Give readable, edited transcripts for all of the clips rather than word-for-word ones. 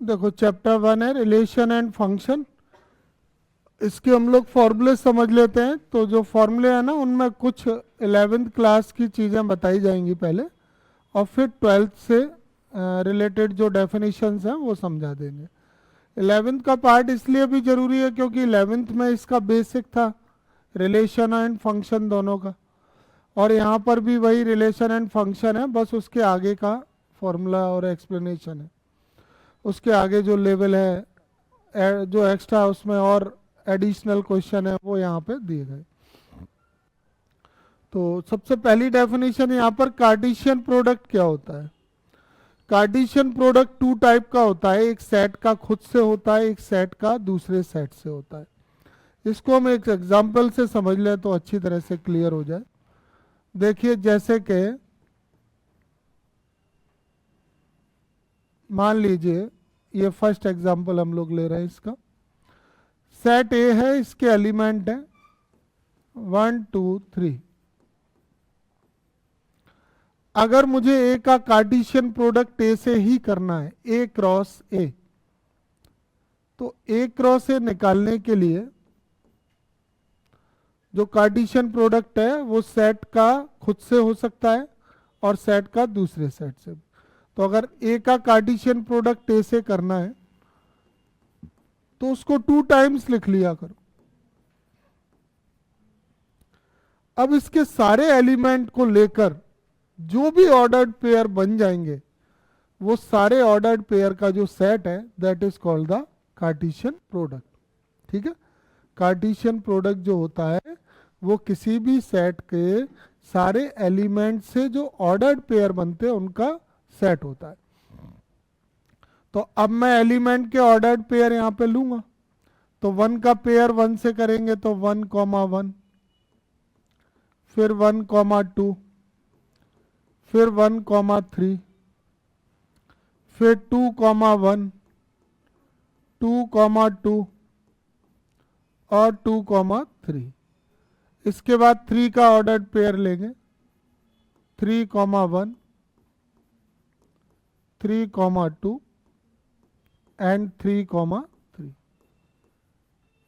देखो चैप्टर 1 है relation and function. इसके हम लोग फॉर्मूले समझ लेते हैं। तो जो फॉर्मूले हैं ना उनमें कुछ 11th क्लास की चीज़ें बताई जाएंगी पहले, और फिर 12th से रिलेटेड जो डेफिनेशंस हैं वो समझा देंगे। 11th का पार्ट इसलिए भी ज़रूरी है क्योंकि 11th में इसका बेसिक था, रिलेशन एंड फंक्शन दोनों का, और यहाँ पर भी वही रिलेशन एंड फंक्शन है, बस उसके आगे का फॉर्मूला और एक्सप्लेनेशन है। उसके आगे जो लेवल है, जो एक्स्ट्रा उसमें और एडिशनल क्वेश्चन है वो यहाँ पे दिए गए। तो सबसे पहली डेफिनेशन यहाँ पर कार्टेशियन प्रोडक्ट क्या होता है। कार्टेशियन प्रोडक्ट टू टाइप का होता है, एक सेट का खुद से होता है, एक सेट का दूसरे सेट से होता है। इसको हम एक एग्जांपल से समझ लें तो अच्छी तरह से क्लियर हो जाए। देखिए जैसे कि मान लीजिए ये फर्स्ट एग्जांपल हम लोग ले रहे हैं इसका। सेट ए है, इसके एलिमेंट है 1 2 3। अगर मुझे ए का कार्टेशियन प्रोडक्ट ए से ही करना है, ए क्रॉस ए, तो ए क्रॉस ए निकालने के लिए जो कार्टेशियन प्रोडक्ट है वो सेट का खुद से हो सकता है और सेट का दूसरे सेट से। तो अगर ए का कार्टेशियन प्रोडक्ट ए से करना है तो उसको 2 टाइम्स लिख लिया करो। अब इसके सारे एलिमेंट को लेकर जो भी ऑर्डर्ड पेयर बन जाएंगे, वो सारे ऑर्डर्ड पेयर का जो सेट है that is called the Cartesian product. ठीक है, कार्टेशियन प्रोडक्ट जो होता है वो किसी भी सेट के सारे एलिमेंट से जो ऑर्डर्ड पेयर बनते हैं उनका सेट होता है। तो अब मैं एलिमेंट के ऑर्डर्ड पेयर यहां पे लूंगा। तो 1 का पेयर 1 से करेंगे तो 1 1, फिर 1 2, फिर 1 3, फिर 2 1, 2 2 और 2 3। इसके बाद 3 का ऑर्डर्ड पेयर लेंगे, 3 1, 3 2 एंड 3 3।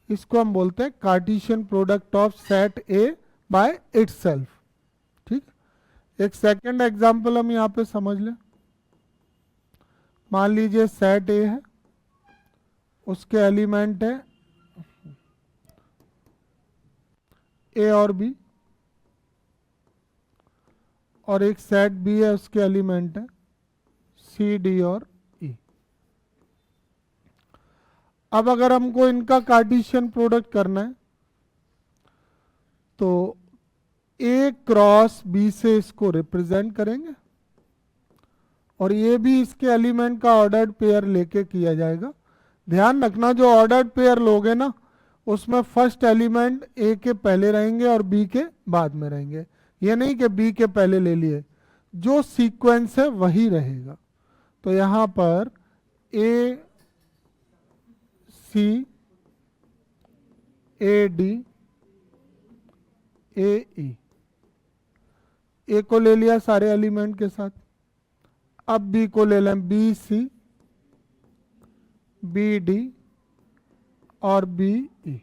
इसको हम बोलते हैं Cartesian product of set A by itself. ठीक, एक सेकंड एग्जांपल हम यहां पे समझ लें। मान लीजिए सेट ए है, उसके एलिमेंट है ए और बी, और एक सेट बी है, उसके एलिमेंट है सी डी और ई। अब अगर हमको इनका कार्टेशियन प्रोडक्ट करना है तो ए क्रॉस बी से इसको रिप्रेजेंट करेंगे, और ये भी इसके एलिमेंट का ऑर्डर्ड पेयर लेके किया जाएगा। ध्यान रखना जो ऑर्डर्ड पेयर लोगे ना उसमें फर्स्ट एलिमेंट ए के पहले रहेंगे और बी के बाद में रहेंगे। ये नहीं कि बी के पहले ले लिए, जो सीक्वेंस है वही रहेगा। तो यहां पर ए सी, ए डी, ए ई, ए को ले लिया सारे एलिमेंट के साथ। अब बी को ले लें, बी सी, बी डी और बी ई।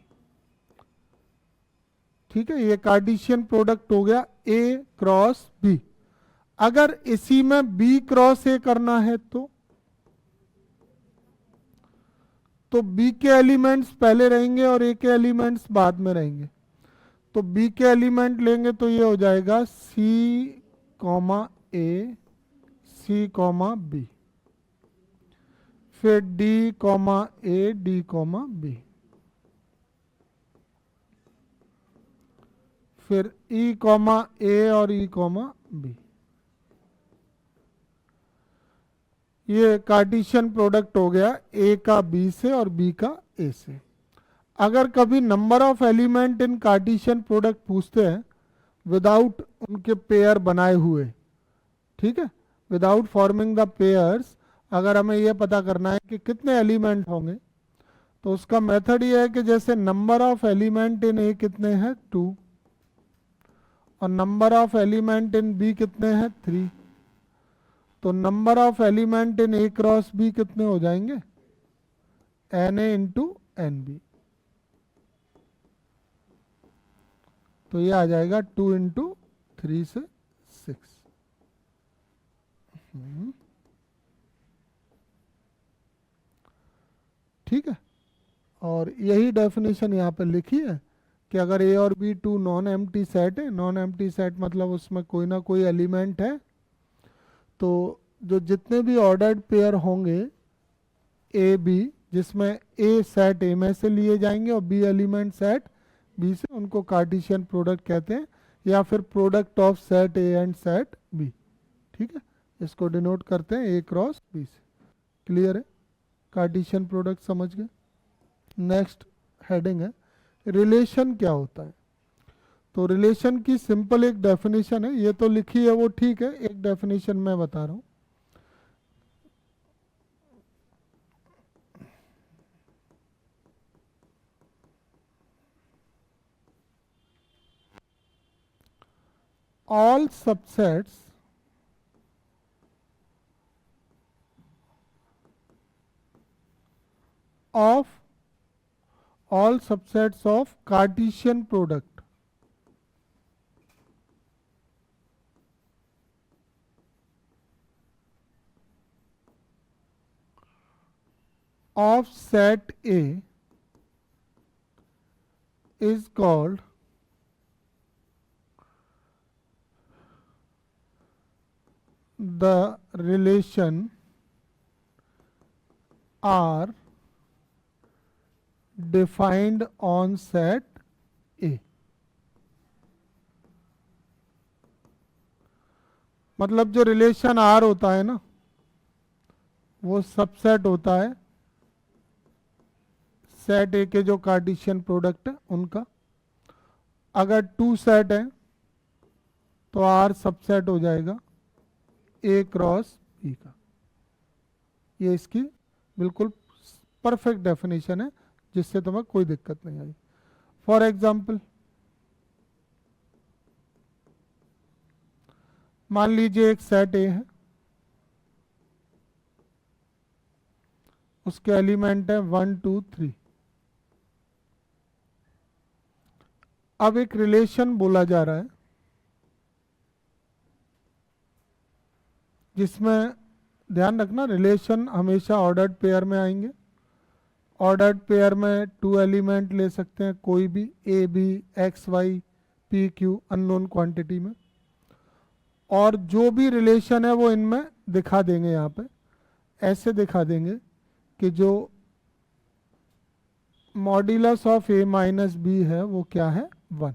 ठीक है, ये कार्टेशियन प्रोडक्ट हो गया ए क्रॉस बी। अगर इसी में बी क्रॉस ए करना है तो बी के एलिमेंट्स पहले रहेंगे और ए के एलिमेंट्स बाद में रहेंगे। तो बी के एलिमेंट लेंगे तो ये हो जाएगा सी ए, सी बी, फिर डी ए, डी बी, फिर ई ए और ई बी। ये कार्टेशियन प्रोडक्ट हो गया ए का बी से और बी का ए से। अगर कभी number of element in Cartesian product पूछते हैं विदाउट उनके पेयर बनाए हुए, ठीक है, विदाउट फॉर्मिंग द पेयर्स, अगर हमें यह पता करना है कि कितने एलिमेंट होंगे तो उसका मेथड ये है कि जैसे number of element in A कितने हैं 2 और number of element in B कितने हैं 3, तो number of element in A cross B कितने हो जाएंगे N A into N B, तो ये आ जाएगा 2 इंटू 3 से 6। ठीक है, और यही डेफिनेशन यहाँ पे लिखी है कि अगर ए और B two non empty set है, नॉन एम्प्टी सेट मतलब उसमें कोई ना कोई एलिमेंट है, तो जो जितने भी ऑर्डर्ड पेयर होंगे ए बी, जिसमें ए सेट ए में से लिए जाएंगे और बी एलिमेंट सेट बी से, उनको कार्टेशियन प्रोडक्ट कहते हैं, या फिर product of set A and set B. ठीक है, इसको डिनोट करते हैं ए क्रॉस बी से। क्लियर है, कार्टेशियन प्रोडक्ट समझ गए। नेक्स्ट हेडिंग है रिलेशन क्या होता है। तो रिलेशन की सिंपल एक डेफिनेशन है, ये तो लिखी है वो ठीक है, एक डेफिनेशन मैं बता रहा हूं। all subsets of all subsets of Cartesian product of set A is called the relation R defined on set A। मतलब जो रिलेशन R होता है ना, वो सबसेट होता है सेट ए के जो कार्टेशियन प्रोडक्ट है उनका। अगर टू सेट है तो आर सबसेट हो जाएगा ए क्रॉस बी का। ये इसकी बिल्कुल परफेक्ट डेफिनेशन है, जिससे तुम्हें कोई दिक्कत नहीं आई। फॉर एग्जाम्पल मान लीजिए एक सेट ए है, उसके एलिमेंट है 1 2 3। अब एक रिलेशन बोला जा रहा है जिसमें ध्यान रखना रिलेशन हमेशा ऑर्डर्ड पेयर में आएंगे। ऑर्डर्ड पेयर में 2 एलिमेंट ले सकते हैं कोई भी, A B X Y P Q unknown quantity में, और जो भी रिलेशन है वो इनमें दिखा देंगे। यहाँ पे ऐसे दिखा देंगे कि जो modulus of A minus B है वो क्या है 1।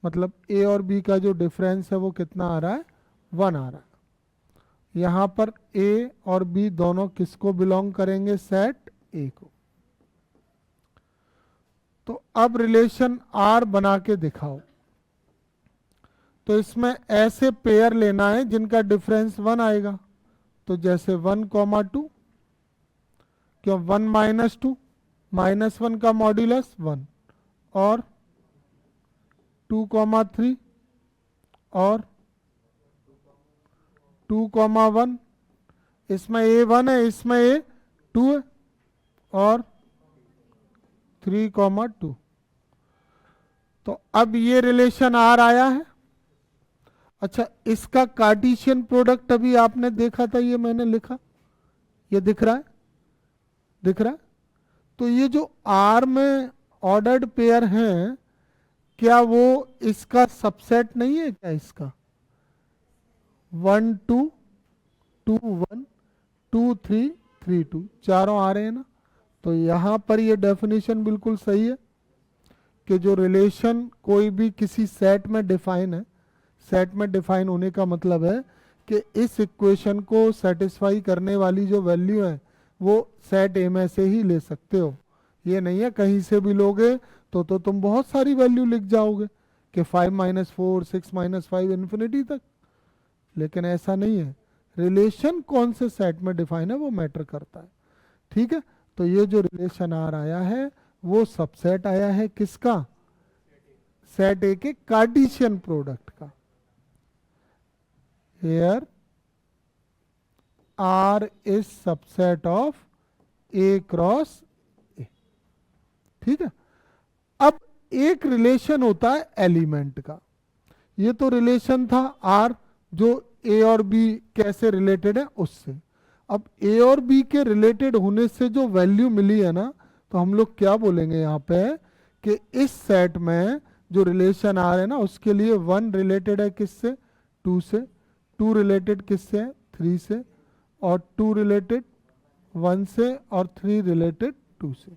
मतलब ए और बी का जो डिफरेंस है वो कितना आ रहा है 1 आ रहा है। यहाँ पर ए और बी दोनों किसको बिलोंग करेंगे, सेट ए को। तो अब रिलेशन आर बना के दिखाओ। तो इसमें ऐसे पेयर लेना है जिनका डिफरेंस 1 आएगा। तो जैसे 1,2, क्यों 1 माइनस 2, -1 का मॉड्यूलस 1, और 2,3 और 2,1। इसमें ए 1 है, इसमें ए 2 है, और 3,2। तो अब ये रिलेशन आर आया है। अच्छा, इसका कार्टेशियन प्रोडक्ट अभी आपने देखा था, ये मैंने लिखा, ये दिख रहा है, दिख रहा है। तो ये जो आर में ऑर्डर्ड पेयर हैं, क्या वो इसका सबसेट नहीं है क्या? इसका 1 2 2 1 2 3 3 2 चारों आ रहे हैं ना। तो यहां पर ये डेफिनेशन बिल्कुल सही है कि जो रिलेशन कोई भी किसी सेट में डिफाइन है, सेट में डिफाइन होने का मतलब है कि इस इक्वेशन को सेटिस्फाई करने वाली जो वैल्यू है वो सेट ए में से ही ले सकते हो। ये नहीं है कहीं से भी लोगे तो तुम बहुत सारी वैल्यू लिख जाओगे कि 5 - 4 6 - 5 इन्फिनिटी तक, लेकिन ऐसा नहीं है। रिलेशन कौन से सेट में डिफाइन है वो मैटर करता है। ठीक है, तो ये जो रिलेशन आर आया है वो सबसेट आया है किसका, सेट ए के कार्टेशियन प्रोडक्ट का। Here R is subset of A cross ठीक है। अब एक रिलेशन होता है एलिमेंट का, ये तो रिलेशन था आर जो ए और बी कैसे रिलेटेड है उससे। अब ए और बी के रिलेटेड होने से जो वैल्यू मिली है ना, तो हम लोग क्या बोलेंगे यहाँ पे कि इस सेट में जो रिलेशन आर है ना उसके लिए 1 रिलेटेड है किससे, 2 से, 2 रिलेटेड किससे है, 3 से, और 2 रिलेटेड 1 से, और 3 रिलेटेड 2 से।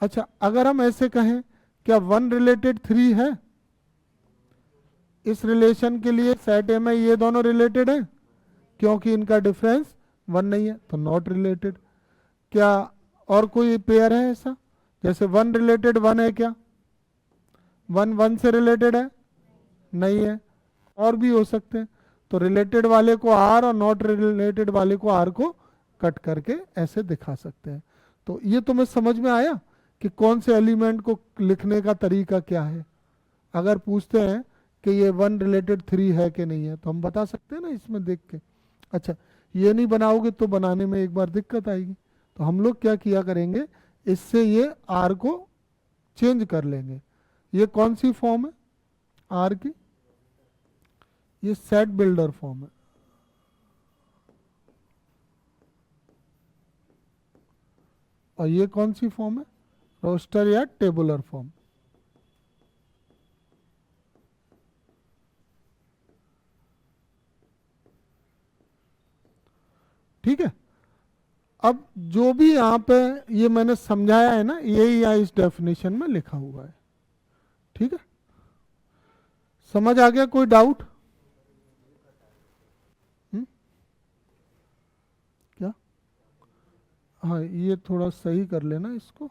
अच्छा, अगर हम ऐसे कहें क्या 1 रिलेटेड 3 है, इस रिलेशन के लिए सेट ए में ये दोनों रिलेटेड है, क्योंकि इनका डिफरेंस 1 नहीं है तो नॉट रिलेटेड। क्या और कोई पेयर है ऐसा, जैसे 1 रिलेटेड 1 है, क्या 1 1 से रिलेटेड है, नहीं है, और भी हो सकते हैं। तो रिलेटेड वाले को आर और नॉट रिलेटेड वाले को आर को कट करके ऐसे दिखा सकते हैं। तो ये तुम्हें समझ में आया कि कौन से एलिमेंट को लिखने का तरीका क्या है। अगर पूछते हैं कि ये 1 रिलेटेड 3 है कि नहीं है तो हम बता सकते हैं ना इसमें देख के। अच्छा, ये नहीं बनाओगे तो बनाने में एक बार दिक्कत आएगी, तो हम लोग क्या किया करेंगे, इससे ये आर को चेंज कर लेंगे। ये कौन सी फॉर्म है आर की, ये सेट बिल्डर फॉर्म है, और ये कौन सी फॉर्म है, रोस्टर या टेबुलर फॉर्म। ठीक है। अब जो भी यहाँ पे ये मैंने समझाया है ना, यही यहाँ इस डेफिनेशन में लिखा हुआ है। ठीक है, समझ आ गया, कोई डाउट? क्या? हाँ, ये थोड़ा सही कर लेना इसको।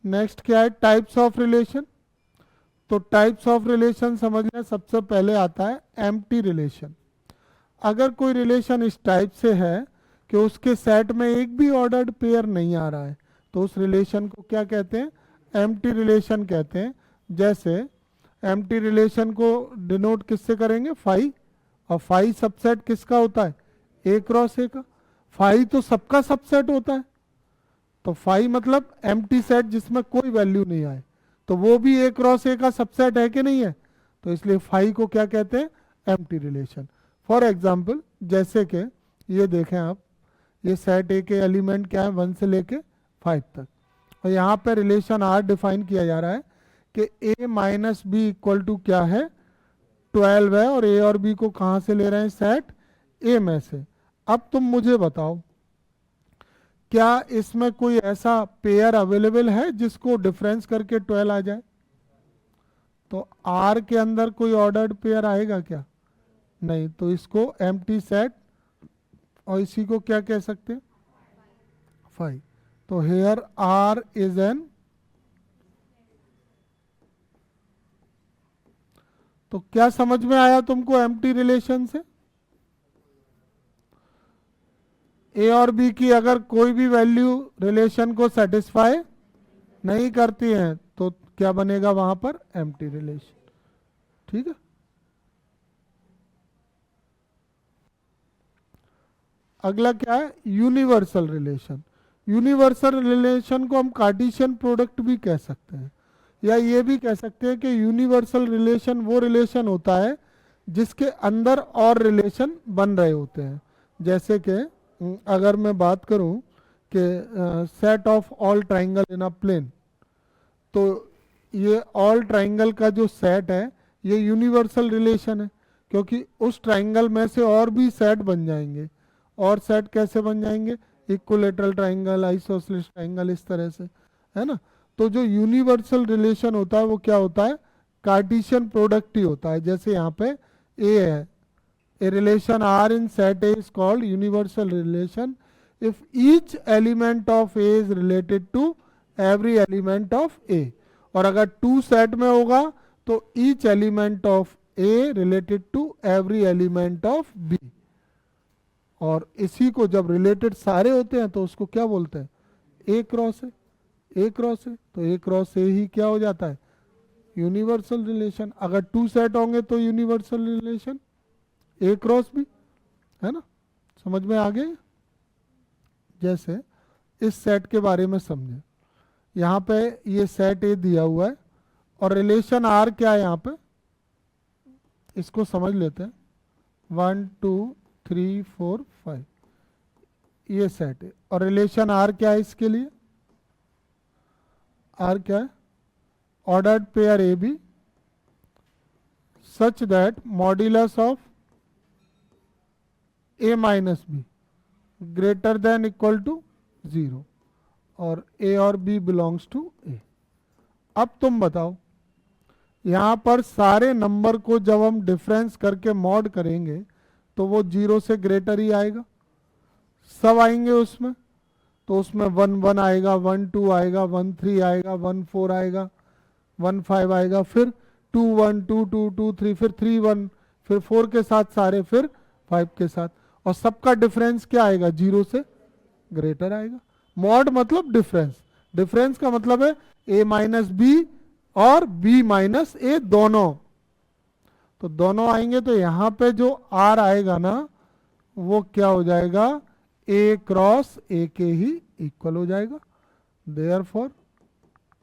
नेक्स्ट क्या है, टाइप्स ऑफ रिलेशन। तो टाइप्स ऑफ रिलेशन समझना, सबसे पहले आता है एम्प्टी रिलेशन। अगर कोई रिलेशन इस टाइप से है कि उसके सेट में एक भी ऑर्डर्ड पेयर नहीं आ रहा है, तो उस रिलेशन को क्या कहते हैं, एम्प्टी रिलेशन कहते हैं। जैसे एम्प्टी रिलेशन को डिनोट किससे करेंगे, फाई, और फाई सबसेट किसका होता है, ए क्रॉस ए का। फाई तो सबका सबसेट होता है, तो फाई मतलब एम्प्टी सेट जिसमें कोई वैल्यू नहीं आए, तो वो भी ए क्रॉस ए का सबसेट है कि नहीं है, तो इसलिए फाई को क्या कहते हैं, एम्प्टी रिलेशन। फॉर एग्जाम्पल, जैसे कि ये देखें आप, ये सेट ए के एलिमेंट क्या है, 1 से लेके 5 तक, और यहाँ पे रिलेशन आर डिफाइन किया जा रहा है कि ए माइनस बी इक्वल टू क्या है, 12 है, और ए और बी को कहाँ से ले रहे हैं, सेट ए में से। अब तुम मुझे बताओ, क्या इसमें कोई ऐसा पेयर अवेलेबल है जिसको डिफरेंस करके 12 आ जाए? तो आर के अंदर कोई ऑर्डर्ड पेयर आएगा क्या, नहीं, तो इसको एम्प्टी सेट, और इसी को क्या कह सकते हैं, 5। तो हेयर आर इज एन, तो क्या समझ में आया तुमको एम्प्टी रिलेशन से? ए और बी की अगर कोई भी वैल्यू रिलेशन को सेटिस्फाई नहीं करती है तो क्या बनेगा वहां पर, एम्प्टी रिलेशन। ठीक है। अगला क्या है, यूनिवर्सल रिलेशन। यूनिवर्सल रिलेशन को हम कार्टेशियन प्रोडक्ट भी कह सकते हैं, या ये भी कह सकते हैं कि यूनिवर्सल रिलेशन वो रिलेशन होता है जिसके अंदर और रिलेशन बन रहे होते हैं। जैसे कि अगर मैं बात करूं कि set of all triangle in a plane, तो ये ऑल ट्राइंगल का जो सेट है ये यूनिवर्सल रिलेशन है, क्योंकि उस ट्राइंगल में से और भी सेट बन जाएंगे। और सेट कैसे बन जाएंगे, इक्विलेटरल ट्राइंगल, आइसोसेलेस ट्राइंगल, इस तरह से, है ना। तो जो यूनिवर्सल रिलेशन होता है वो क्या होता है, कार्टेशियन प्रोडक्ट ही होता है। जैसे यहाँ पे ए है, a relation R in set A is called universal relation if each element of A is related to every element of A। और अगर 2 सेट में होगा तो each element of A related to every element of B। और इसी को जब related सारे होते हैं तो उसको क्या बोलते हैं, A cross A. A cross ए, तो ए क्रॉस ए ही क्या हो जाता है, यूनिवर्सल रिलेशन। अगर 2 सेट होंगे तो यूनिवर्सल रिलेशन ए क्रॉस बी, है ना। समझ में आ गए। जैसे इस सेट के बारे में समझे, यहाँ पे ये सेट ए दिया हुआ है और रिलेशन आर क्या है यहाँ पे, इसको समझ लेते हैं। 1 2 3 4 5 ये सेट है और रिलेशन आर क्या है इसके लिए, आर क्या है, ordered pair A B such that modulus of A minus B greater than equal to 0 और ए और बी बिलोंग्स टू ए। अब तुम बताओ, यहां पर सारे नंबर को जब हम डिफरेंस करके मॉड करेंगे तो वो 0 से ग्रेटर ही आएगा, सब आएंगे उसमें। तो उसमें 1 1 आएगा, 1 2 आएगा, 1 3 आएगा, 1 4 आएगा, 1 5 आएगा, फिर 2 1 2 2 2 3, फिर 3 1, फिर 4 के साथ सारे, फिर 5 के साथ, और सबका डिफरेंस क्या आएगा, 0 से ग्रेटर आएगा। मॉड मतलब डिफरेंस, डिफरेंस का मतलब है a माइनस बी और b माइनस ए दोनों, तो दोनों आएंगे। तो यहां पे जो r आएगा ना वो क्या हो जाएगा, a क्रॉस a के ही इक्वल हो जाएगा। Therefore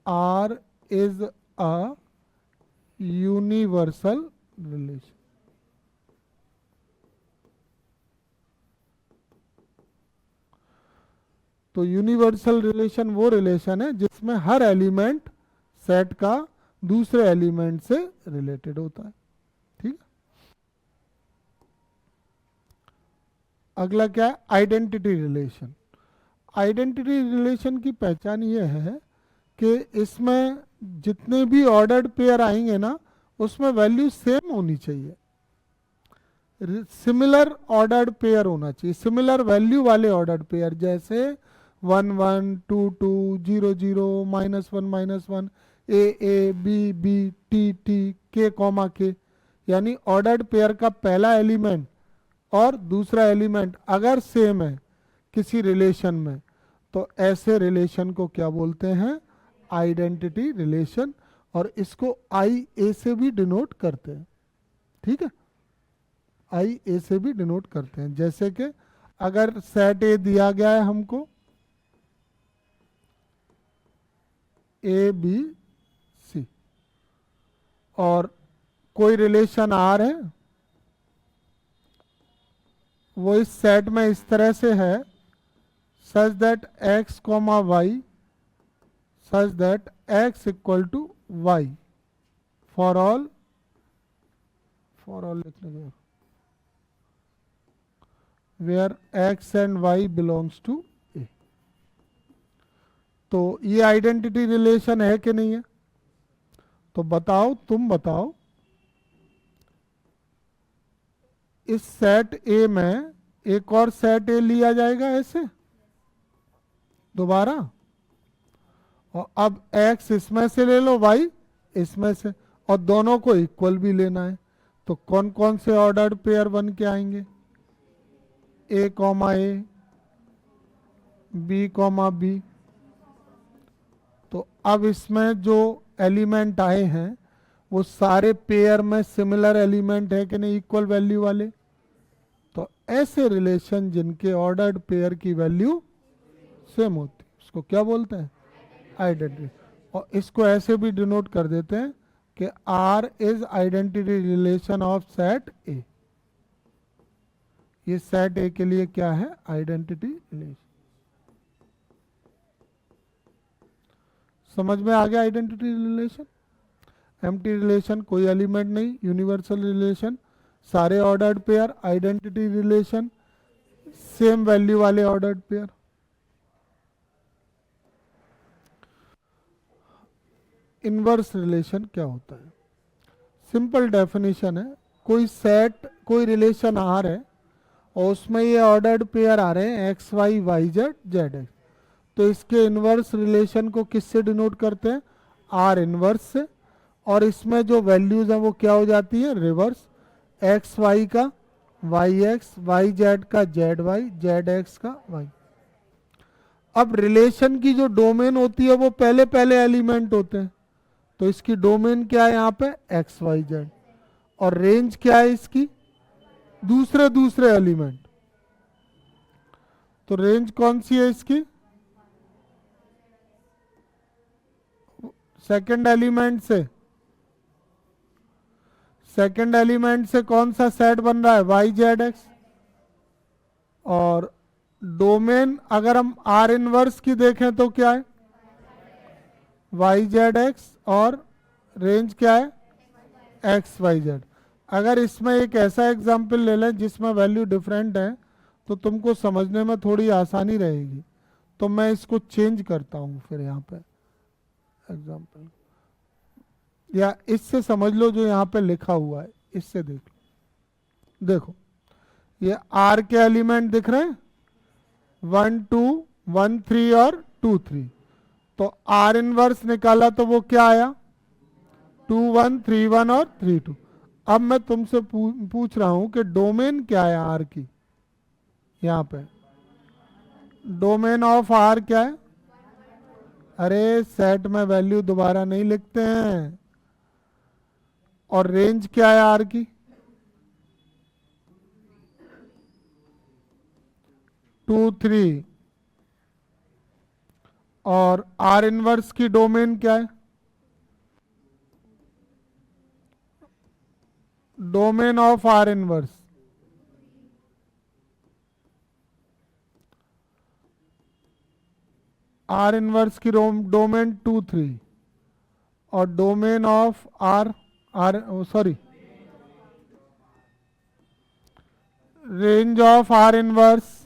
r is a universal relation. तो यूनिवर्सल रिलेशन वो रिलेशन है जिसमें हर एलिमेंट सेट का दूसरे एलिमेंट से रिलेटेड होता है। ठीक है। अगला क्या है, आइडेंटिटी रिलेशन। आइडेंटिटी रिलेशन की पहचान ये है कि इसमें जितने भी ऑर्डर्ड पेयर आएंगे ना उसमें वैल्यू सेम होनी चाहिए, सिमिलर ऑर्डर्ड पेयर होना चाहिए, सिमिलर वैल्यू वाले ऑर्डर्ड पेयर, जैसे 1 1 2 2 0 0 -1 -1 A A B B T T K comma K. यानी ऑर्डर्ड पेयर का पहला एलिमेंट और दूसरा एलिमेंट अगर सेम है किसी रिलेशन में तो ऐसे रिलेशन को क्या बोलते हैं, आइडेंटिटी रिलेशन, और इसको आई ए से भी डिनोट करते हैं। ठीक है, आई ए से भी डिनोट करते हैं। जैसे कि अगर सेट ए दिया गया है हमको, ए बी सी, और कोई रिलेशन आर है, वो इस सेट में इस तरह से है, such that X comma Y such that X equal to Y for all लिखने के where X and Y belongs to A. तो ये आइडेंटिटी रिलेशन है कि नहीं है, तो बताओ, तुम बताओ, इस सेट ए में एक और सेट ए लिया जाएगा ऐसे दोबारा, और अब x इसमें से ले लो, y इसमें से, और दोनों को इक्वल भी लेना है। तो कौन कौन से ऑर्डर्ड पेयर बन के आएंगे, a comma A, b comma B. तो अब इसमें जो एलिमेंट आए हैं वो सारे पेयर में सिमिलर एलिमेंट है कि नहीं, इक्वल वैल्यू वाले। तो ऐसे रिलेशन जिनके ऑर्डर्ड पेयर की वैल्यू सेम होती है उसको क्या बोलते हैं, आइडेंटिटी। और इसको ऐसे भी डिनोट कर देते हैं कि R is identity relation of set ए। ये सेट ए के लिए क्या है, आइडेंटिटी रिलेशन। समझ में आ गया आइडेंटिटी रिलेशन। एम्प्टी रिलेशन, कोई एलिमेंट नहीं, यूनिवर्सल रिलेशन, सारे ordered pair, identity relation, same value वाले ऑर्डर्ड पेयर। इनवर्स रिलेशन क्या होता है, सिंपल डेफिनेशन है, कोई सेट, कोई रिलेशन आर है और उसमें ये ऑर्डर्ड पेयर आ रहे हैं X Y Y Z Z X, तो इसके इनवर्स रिलेशन को किससे डिनोट करते हैं, आर इनवर्स से। और इसमें जो वैल्यूज हैं वो क्या हो जाती है, रिवर्स, एक्स वाई का वाई एक्स, वाई जेड का जेड वाई, जेड एक्स का वाई। अब रिलेशन की जो डोमेन होती है वो पहले पहले एलिमेंट होते हैं, तो इसकी डोमेन क्या है यहाँ पे, एक्स वाई जेड, और रेंज क्या है इसकी, दूसरे दूसरे एलिमेंट। तो रेंज कौन सी है इसकी, सेकंड एलिमेंट से, सेकंड एलिमेंट से कौन सा सेट बन रहा है, वाई जेड एक्स। और डोमेन अगर हम आर इनवर्स की देखें तो क्या है, वाई जेड एक्स, और रेंज क्या है, एक्स वाई जेड। अगर इसमें एक ऐसा एग्जाम्पल ले लें जिसमें वैल्यू डिफरेंट है तो तुमको समझने में थोड़ी आसानी रहेगी, तो मैं इसको चेंज करता हूं फिर यहाँ पे एग्जाम्पल, या इससे समझ लो जो यहाँ पे लिखा हुआ है, इससे देख लो। देखो ये आर के एलिमेंट दिख रहे हैं, 1 2 1 3 और 2 3। तो आर इनवर्स निकाला तो वो क्या आया, 2 1 3 1 और 3 2। अब मैं तुमसे पूछ रहा हूं कि डोमेन क्या है आर की, यहां पे डोमेन ऑफ आर क्या है, अरे सेट में वैल्यू दोबारा नहीं लिखते हैं। और रेंज क्या है आर की, 2 3। और आर इनवर्स की डोमेन क्या है, domain of R inverse, R inverse की डोमेन 2 3, और domain of R R sorry range of R inverse,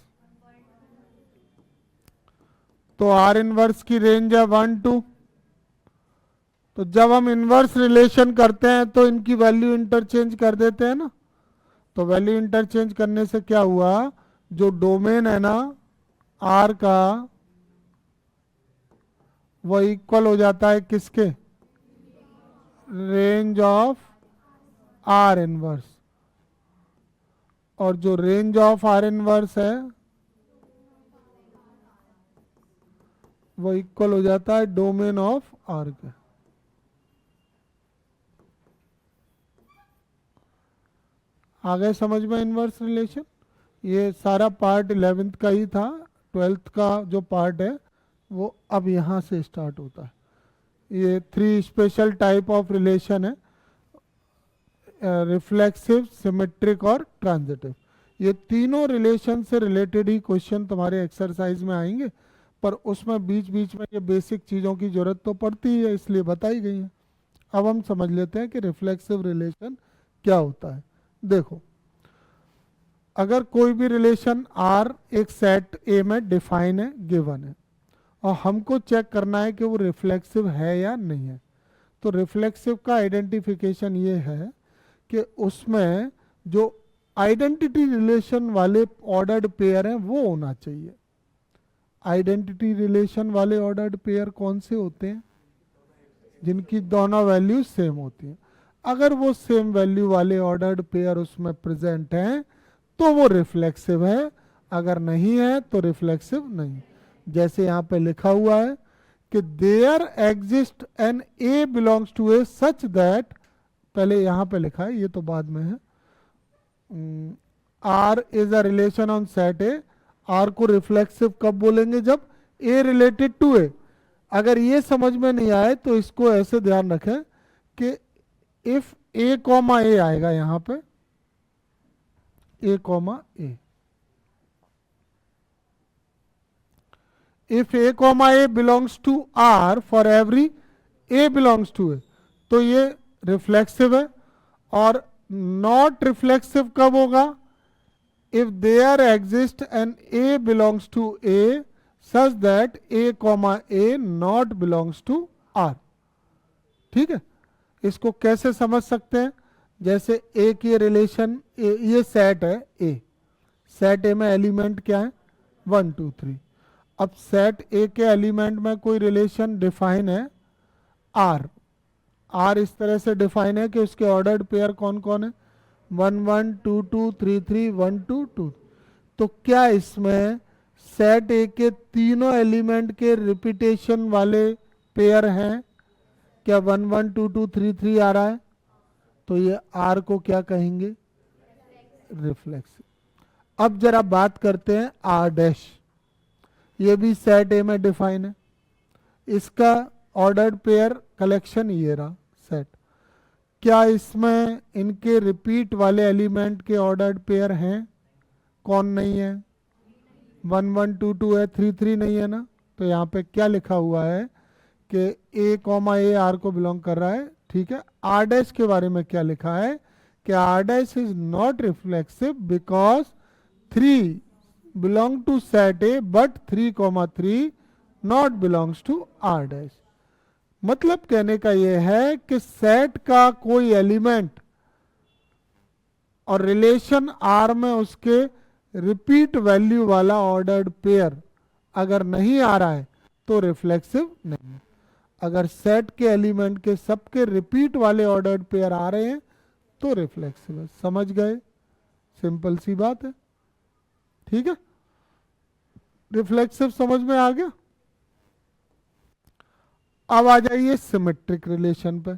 तो आर इनवर्स की रेंज है 1 2। तो जब हम इनवर्स रिलेशन करते हैं तो इनकी वैल्यू इंटरचेंज कर देते हैं ना। तो वैल्यू इंटरचेंज करने से क्या हुआ, जो डोमेन है ना आर का, वो इक्वल हो जाता है किसके, रेंज ऑफ आर इनवर्स। और जो रेंज ऑफ आर इनवर्स है वो इक्वल हो जाता है डोमेन ऑफ आर के। आ गए समझ में इनवर्स रिलेशन। ये सारा पार्ट 11th का ही था, 12th का जो पार्ट है वो अब यहाँ से स्टार्ट होता है। ये 3 स्पेशल टाइप ऑफ रिलेशन है, रिफ्लेक्सिव, सिमेट्रिक और ट्रांजिटिव। ये तीनों रिलेशन से रिलेटेड ही क्वेश्चन तुम्हारे एक्सरसाइज में आएंगे, पर उसमें बीच बीच में ये बेसिक चीज़ों की जरूरत तो पड़ती है, इसलिए बताई गई है। अब हम समझ लेते हैं कि रिफ्लेक्सिव रिलेशन क्या होता है। देखो, अगर कोई भी रिलेशन आर एक सेट ए में डिफाइन है, गिवन है, और हमको चेक करना है कि वो रिफ्लेक्सिव है या नहीं है, तो रिफ्लेक्सिव का आइडेंटिफिकेशन ये है कि उसमें जो आइडेंटिटी रिलेशन वाले ऑर्डर्ड पेयर हैं वो होना चाहिए। आइडेंटिटी रिलेशन वाले ऑर्डर्ड पेयर कौन से होते हैं, जिनकी दोनों वैल्यू सेम होती हैं। अगर वो सेम वैल्यू वाले ऑर्डर्ड पेयर उसमें प्रेजेंट हैं तो वो रिफ्लेक्सिव है, अगर नहीं है तो रिफ्लेक्सिव नहीं। जैसे यहाँ पे लिखा हुआ है कि there exist an A belongs to A such that, पहले यहाँ पे लिखा है, ये तो बाद में है, R is a relation on set A. R को रिफ्लेक्सिव कब बोलेंगे, जब ए रिलेटेड टू ए। अगर ये समझ में नहीं आए तो इसको ऐसे ध्यान रखें कि इफ ए कॉमा ए आएगा यहां पे, A comma A, if A comma A belongs to R for every A belongs to A, तो ये रिफ्लेक्सिव है। और नॉट रिफ्लेक्सिव कब होगा, if there exist an A belongs to A such that A comma A not belongs to R. ठीक है, इसको कैसे समझ सकते हैं, जैसे ए की रिलेशन, ये सेट है ए, सेट ए में एलिमेंट क्या है 1 2 3। अब सेट ए के एलिमेंट में कोई रिलेशन डिफाइन है आर, आर इस तरह से डिफाइन है कि उसके ऑर्डर्ड पेयर कौन कौन है, 1 1 2 2 3 3 1 2 2। तो क्या इसमें सेट ए के तीनों एलिमेंट के रिपीटेशन वाले पेयर हैं, क्या 1 1 2 2 3 3 आ रहा है? तो ये आर को क्या कहेंगे? रिफ्लेक्सिव। अब जरा बात करते हैं आर डैश। ये भी सेट ए में डिफाइन है। इसका ऑर्डर्ड पेयर कलेक्शन ये रहा सेट। क्या इसमें इनके रिपीट वाले एलिमेंट के ऑर्डर्ड पेयर हैं? कौन नहीं है? 1 1 2 2 है, 3 3 नहीं है ना। तो यहाँ पे क्या लिखा हुआ है कि ए कॉमा ए आर को बिलोंग कर रहा है, ठीक है। आर डैश के बारे में क्या लिखा है कि R dash is not reflexive because 3 belong to set A but 3 not belongs to R dash. मतलब कहने का यह है कि सेट का कोई एलिमेंट और रिलेशन आर में उसके रिपीट वैल्यू वाला ऑर्डर्ड पेयर अगर नहीं आ रहा है तो रिफ्लेक्सिव नहीं है। अगर सेट के एलिमेंट के सबके रिपीट वाले ऑर्डर्ड पेयर आ रहे हैं तो रिफ्लेक्सिव है। समझ गए? सिंपल सी बात है, ठीक है। रिफ्लेक्सिव समझ में आ गया। अब आ जाइए सिमेट्रिक रिलेशन पे।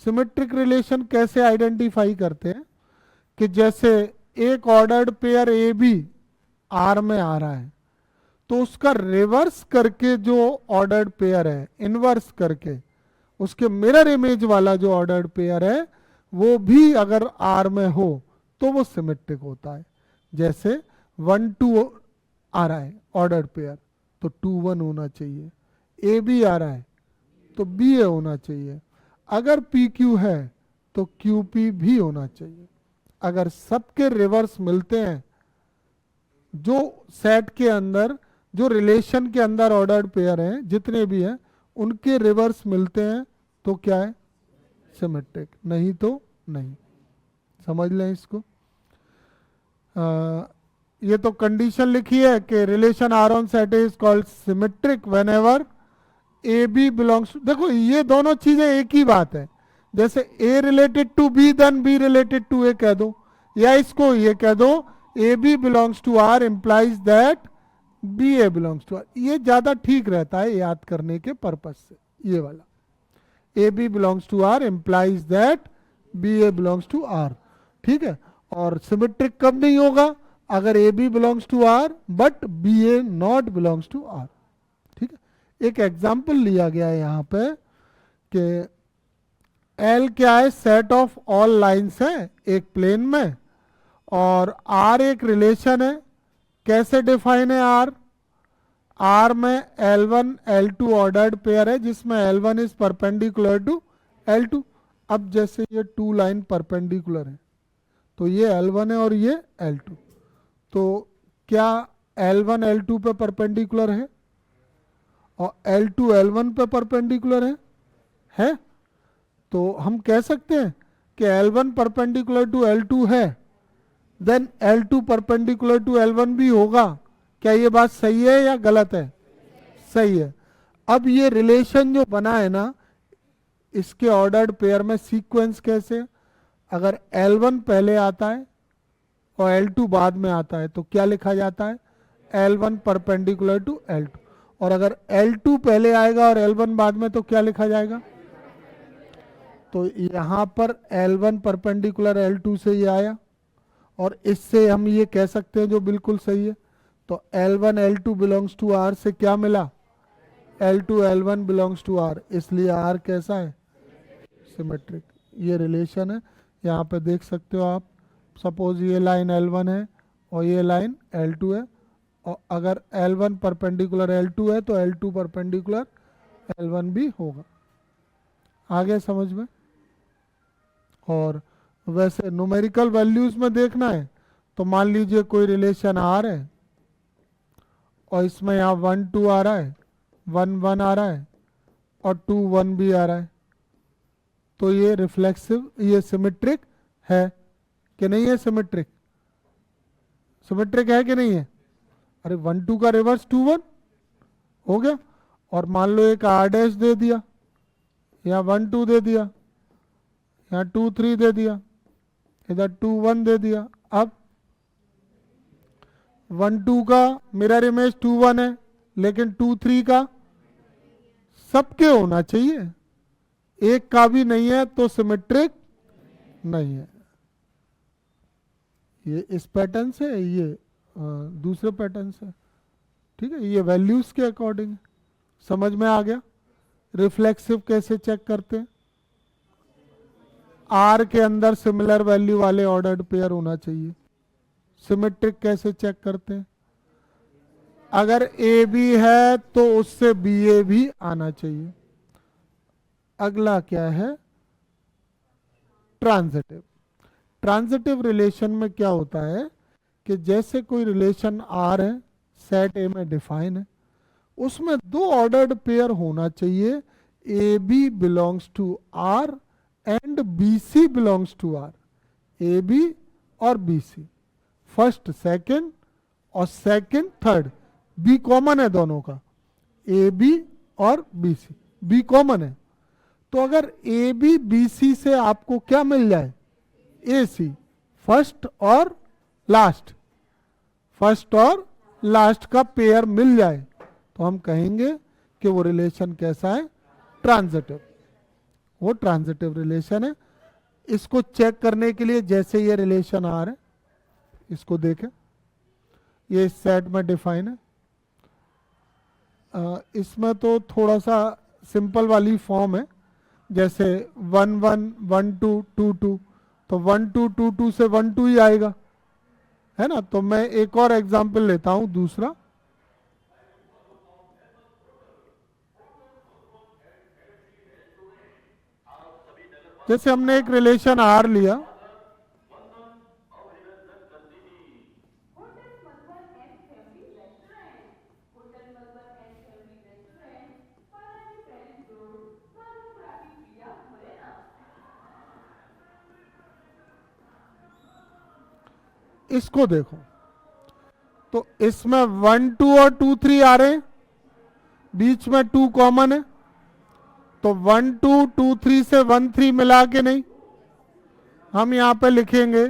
सिमेट्रिक रिलेशन कैसे आइडेंटिफाई करते हैं कि जैसे एक ordered pair A B R में आ रहा है तो उसका रिवर्स करके जो ऑर्डर्ड पेयर है, इनवर्स करके उसके मिरर इमेज वाला जो ऑर्डर्ड पेयर है वो भी अगर आर में हो तो वो सिमेट्रिक होता है। जैसे 1 2 आ रहा है ऑर्डर्ड पेयर तो 2 1 होना चाहिए। ए बी आ रहा है तो बी ए होना चाहिए। अगर पी क्यू है तो क्यू पी भी होना चाहिए। अगर सबके रिवर्स मिलते हैं, जो सेट के अंदर जो रिलेशन के अंदर ऑर्डर्ड पेयर हैं जितने भी हैं उनके रिवर्स मिलते हैं तो क्या है? सिमेट्रिक। नहीं तो नहीं। समझ लें इसको। ये तो कंडीशन लिखी है कि relation R on set is called symmetric whenever A B B बिलोंग्स। देखो ये दोनों चीजें एक ही बात है। जैसे A related to B then B related to A कह दो, या इसको ये कह दो A B belongs to R implies that B A belongs to R. ये ज्यादा ठीक रहता है याद करने के पर्पज से। ये वाला A B belongs to R implies that B A belongs to R, ठीक है। और सिमेट्रिक कब नहीं होगा? अगर A B belongs to R but B A not belongs to R, ठीक है। एक एग्जाम्पल लिया गया है यहाँ पे कि एल क्या है? सेट ऑफ ऑल लाइन्स है एक प्लेन में, और आर एक रिलेशन है। कैसे डिफाइन है आर? आर में L1 L2 ऑर्डर्ड पेयर है जिसमें L1 is perpendicular to L2। अब जैसे ये 2 लाइन परपेंडिकुलर है तो ये L1 है और ये L2, तो क्या L1 L2 पे परपेंडिकुलर है और L2 L1 पे परपेंडिकुलर है? तो हम कह सकते हैं कि L1 परपेंडिकुलर टू L2 है, then L2 perpendicular to L1 भी होगा। क्या ये बात सही है या गलत है? सही है। अब ये रिलेशन जो बना है ना, इसके ऑर्डर्ड पेयर में सीक्वेंस कैसे? अगर L1 पहले आता है और L2 बाद में आता है तो क्या लिखा जाता है? L1 perpendicular to L2। और अगर L2 पहले आएगा और L1 बाद में तो क्या लिखा जाएगा? तो यहां पर L1 परपेंडिकुलर L2 से ये आया, और इससे हम ये कह सकते हैं जो बिल्कुल सही है। तो L1 L2 belongs to R से क्या मिला? L2 L1 belongs to R, इसलिए R कैसा है? सिमेट्रिक। ये रिलेशन है, यहाँ पे देख सकते हो आप। सपोज ये लाइन L1 है और ये लाइन L2 है, और अगर L1 परपेंडिकुलर L2 है तो L2 परपेंडिकुलर L1 भी होगा। आगे समझ में? और वैसे न्यूमेरिकल वैल्यूज में देखना है तो मान लीजिए कोई रिलेशन R है और इसमें यहाँ 1 2 आ रहा है, 1 1 आ रहा है और 2 1 भी आ रहा है, तो ये रिफ्लेक्सिव, ये सिमेट्रिक है कि नहीं है? सिमेट्रिक। सिमेट्रिक है कि नहीं है? अरे 1 2 का रिवर्स 2 1 हो गया। और मान लो एक R डैश दे दिया, यहाँ 1 2 दे दिया, यहाँ 2 3 दे दिया, इधर 2 1 दे दिया। अब 1 2 का मिरर इमेज 2 1 है, लेकिन 2 3 का सबके होना चाहिए। एक का भी नहीं है तो सिमेट्रिक नहीं है। ये इस पैटर्न से, ये दूसरे पैटर्न से, ठीक है। ये वैल्यूज के अकॉर्डिंग है। समझ में आ गया? रिफ्लेक्सिव कैसे चेक करते हैं? आर के अंदर सिमिलर वैल्यू वाले ऑर्डर्ड पेयर होना चाहिए। सिमेट्रिक कैसे चेक करते हैं? अगर ए बी है तो उससे बी ए भी आना चाहिए। अगला क्या है? ट्रांजिटिव। ट्रांजिटिव रिलेशन में क्या होता है कि जैसे कोई रिलेशन आर है, सेट ए में डिफाइन है, उसमें दो ऑर्डर्ड पेयर होना चाहिए, A B belongs to R and B C belongs to R. A B और बी सी, फर्स्ट सेकंड और सेकंड थर्ड, बी कॉमन है दोनों का, ए बी और बी सी, बी कॉमन है। तो अगर ए बी बी सी से आपको क्या मिल जाए? ए सी, फर्स्ट और लास्ट, फर्स्ट और लास्ट का पेयर मिल जाए तो हम कहेंगे कि वो रिलेशन कैसा है? ट्रांजिटिव। वो ट्रांजिटिव रिलेशन है। इसको चेक करने के लिए जैसे ये रिलेशन आ रहा है, इसको देखें, ये इस सेट में डिफाइन है। इसमें तो थोड़ा सा सिंपल वाली फॉर्म है, जैसे 1 1 1 2 2 2, तो 1 2 2 2 से 1 2 ही आएगा, है ना। तो मैं एक और एग्जांपल लेता हूं, दूसरा। जैसे हमने एक रिलेशन आर लिया, इसको देखो, तो इसमें 1 2 और 2 3 आ रहे हैं, बीच में 2 कॉमन है, तो 1 2 2 3 से 1 3 मिला के नहीं, हम यहां पे लिखेंगे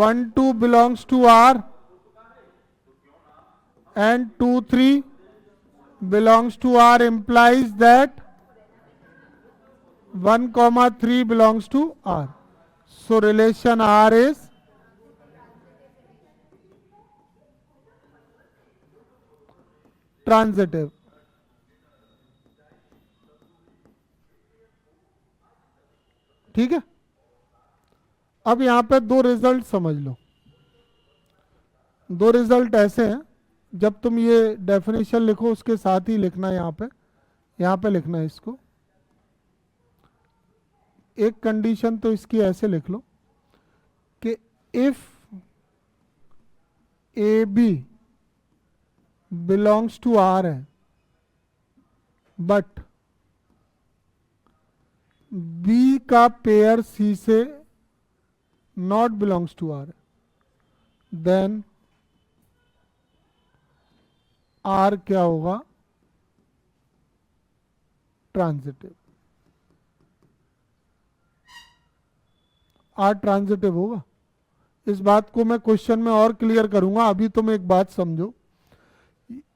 1 2 belongs to R and 2 3 belongs to R, implies that 1 3 belongs to R. So relation R is transitive. ठीक है। अब यहां पे दो रिजल्ट समझ लो। दो रिजल्ट ऐसे हैं, जब तुम ये डेफिनेशन लिखो उसके साथ ही लिखना है, यहां पे लिखना है इसको। एक कंडीशन तो इसकी ऐसे लिख लो कि if A B belongs to R है बट बी का पेयर सी से not belongs to R, then R क्या होगा? ट्रांजिटिव। आर ट्रांजिटिव होगा। इस बात को मैं क्वेश्चन में और क्लियर करूंगा, अभी तुम एक बात समझो,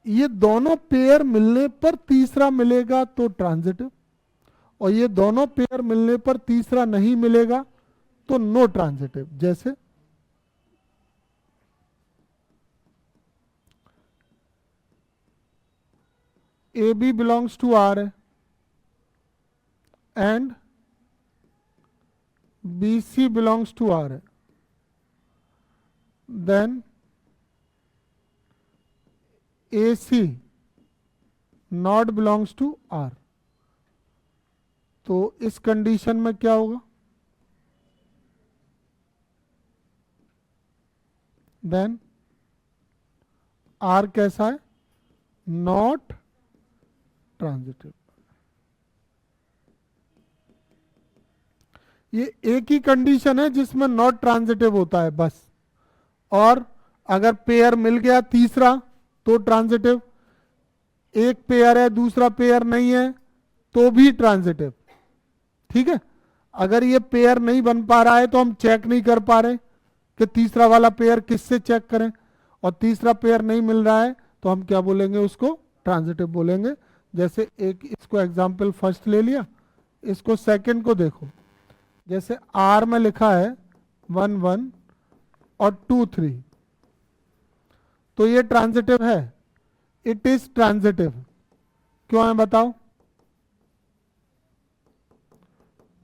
ये दोनों पेयर मिलने पर तीसरा मिलेगा तो ट्रांजिटिव, और ये दोनों पेयर मिलने पर तीसरा नहीं मिलेगा तो नो ट्रांजिटिव। जैसे A B belongs to R है and B C belongs to R है, then A C not belongs to R. तो इस कंडीशन में क्या होगा? देन आर कैसा है? Not transitive. ये एक ही कंडीशन है जिसमें नॉट ट्रांजिटिव होता है बस, और अगर पेयर मिल गया तीसरा तो ट्रांजिटिव, एक पेयर है दूसरा पेयर नहीं है तो भी ट्रांजिटिव। ठीक है। अगर ये पेयर नहीं बन पा रहा है तो हम चेक नहीं कर पा रहे कि तीसरा वाला पेयर किससे चेक करें, और तीसरा पेयर नहीं मिल रहा है तो हम क्या बोलेंगे? उसको ट्रांजिटिव बोलेंगे। जैसे एक इसको एग्जाम्पल फर्स्ट ले लिया, इसको सेकंड को देखो, जैसे आर में लिखा है 1 1 और 2 3, तो ये ट्रांजिटिव है, इट इज ट्रांजिटिव। क्यों है बताओ,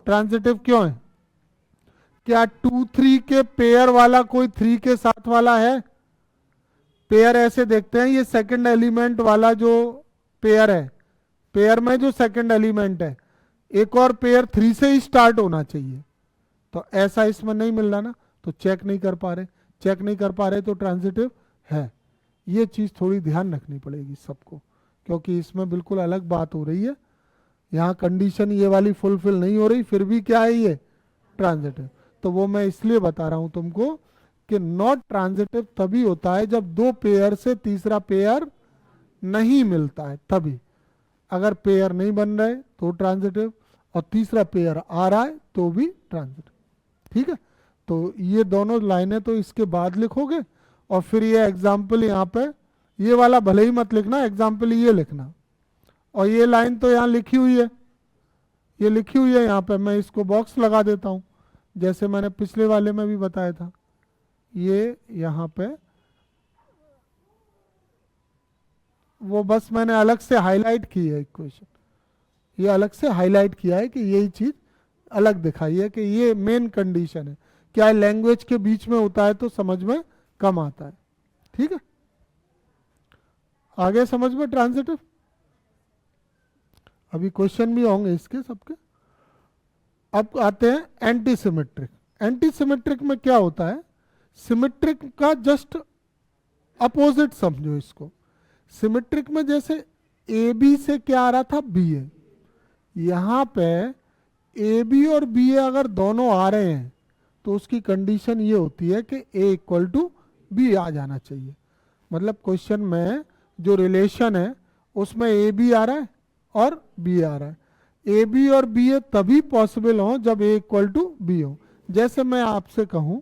ट्रांजिटिव क्यों है? क्या 2 3 के पेयर वाला कोई 3 के साथ वाला है? पेयर ऐसे देखते हैं, ये सेकंड एलिमेंट वाला जो पेयर है, पेयर में जो सेकंड एलिमेंट है, एक और पेयर 3 से ही स्टार्ट होना चाहिए, तो ऐसा इसमें नहीं मिल रहा ना, तो चेक नहीं कर पा रहे, चेक नहीं कर पा रहे तो ट्रांजिटिव है। ये चीज थोड़ी ध्यान रखनी पड़ेगी सबको, क्योंकि इसमें बिल्कुल अलग बात हो रही है। यहाँ कंडीशन ये वाली फुलफिल नहीं हो रही, फिर भी क्या है ये ट्रांजिटिव। तो वो मैं इसलिए बता रहा हूं तुमको कि नॉट ट्रांजिटिव तभी होता है जब दो पेयर से तीसरा पेयर नहीं मिलता है, तभी। अगर पेयर नहीं बन रहे तो ट्रांजिटिव, और तीसरा पेयर आ रहा है तो भी ट्रांजिटिव। ठीक है, तो ये दोनों लाइनें तो इसके बाद लिखोगे, और फिर ये एग्जाम्पल यहाँ पे, ये वाला भले ही मत लिखना, एग्जाम्पल ये लिखना। और ये लाइन तो यहाँ लिखी हुई है, ये लिखी हुई है यहाँ पे, मैं इसको बॉक्स लगा देता हूँ, जैसे मैंने पिछले वाले में भी बताया था। ये यहाँ पे वो बस मैंने अलग से हाईलाइट की है इक्वेशन, ये अलग से हाईलाइट किया है कि यही चीज अलग दिखाई है कि ये मेन कंडीशन है। क्या है, लैंग्वेज के बीच में होता है तो समझ में कम आता है। ठीक है, आगे समझ में ट्रांजिटिव। अभी क्वेश्चन भी होंगे इसके सबके। अब आते हैं एंटी सिमेट्रिक। एंटी सिमेट्रिक में क्या होता है, सिमेट्रिक का जस्ट अपोजिट समझो इसको। सिमेट्रिक में जैसे ए बी से क्या आ रहा था, बी ए, यहां पे ए बी और बी ए अगर दोनों आ रहे हैं तो उसकी कंडीशन ये होती है कि ए इक्वल टू बी आ जाना चाहिए। मतलब क्वेश्चन में जो रिलेशन है उसमें ए बी आ रहा है और बी आ रहा है। ए बी और बी ए तभी पॉसिबल हो जब ए इक्वल टू बी हो। जैसे मैं आपसे कहूं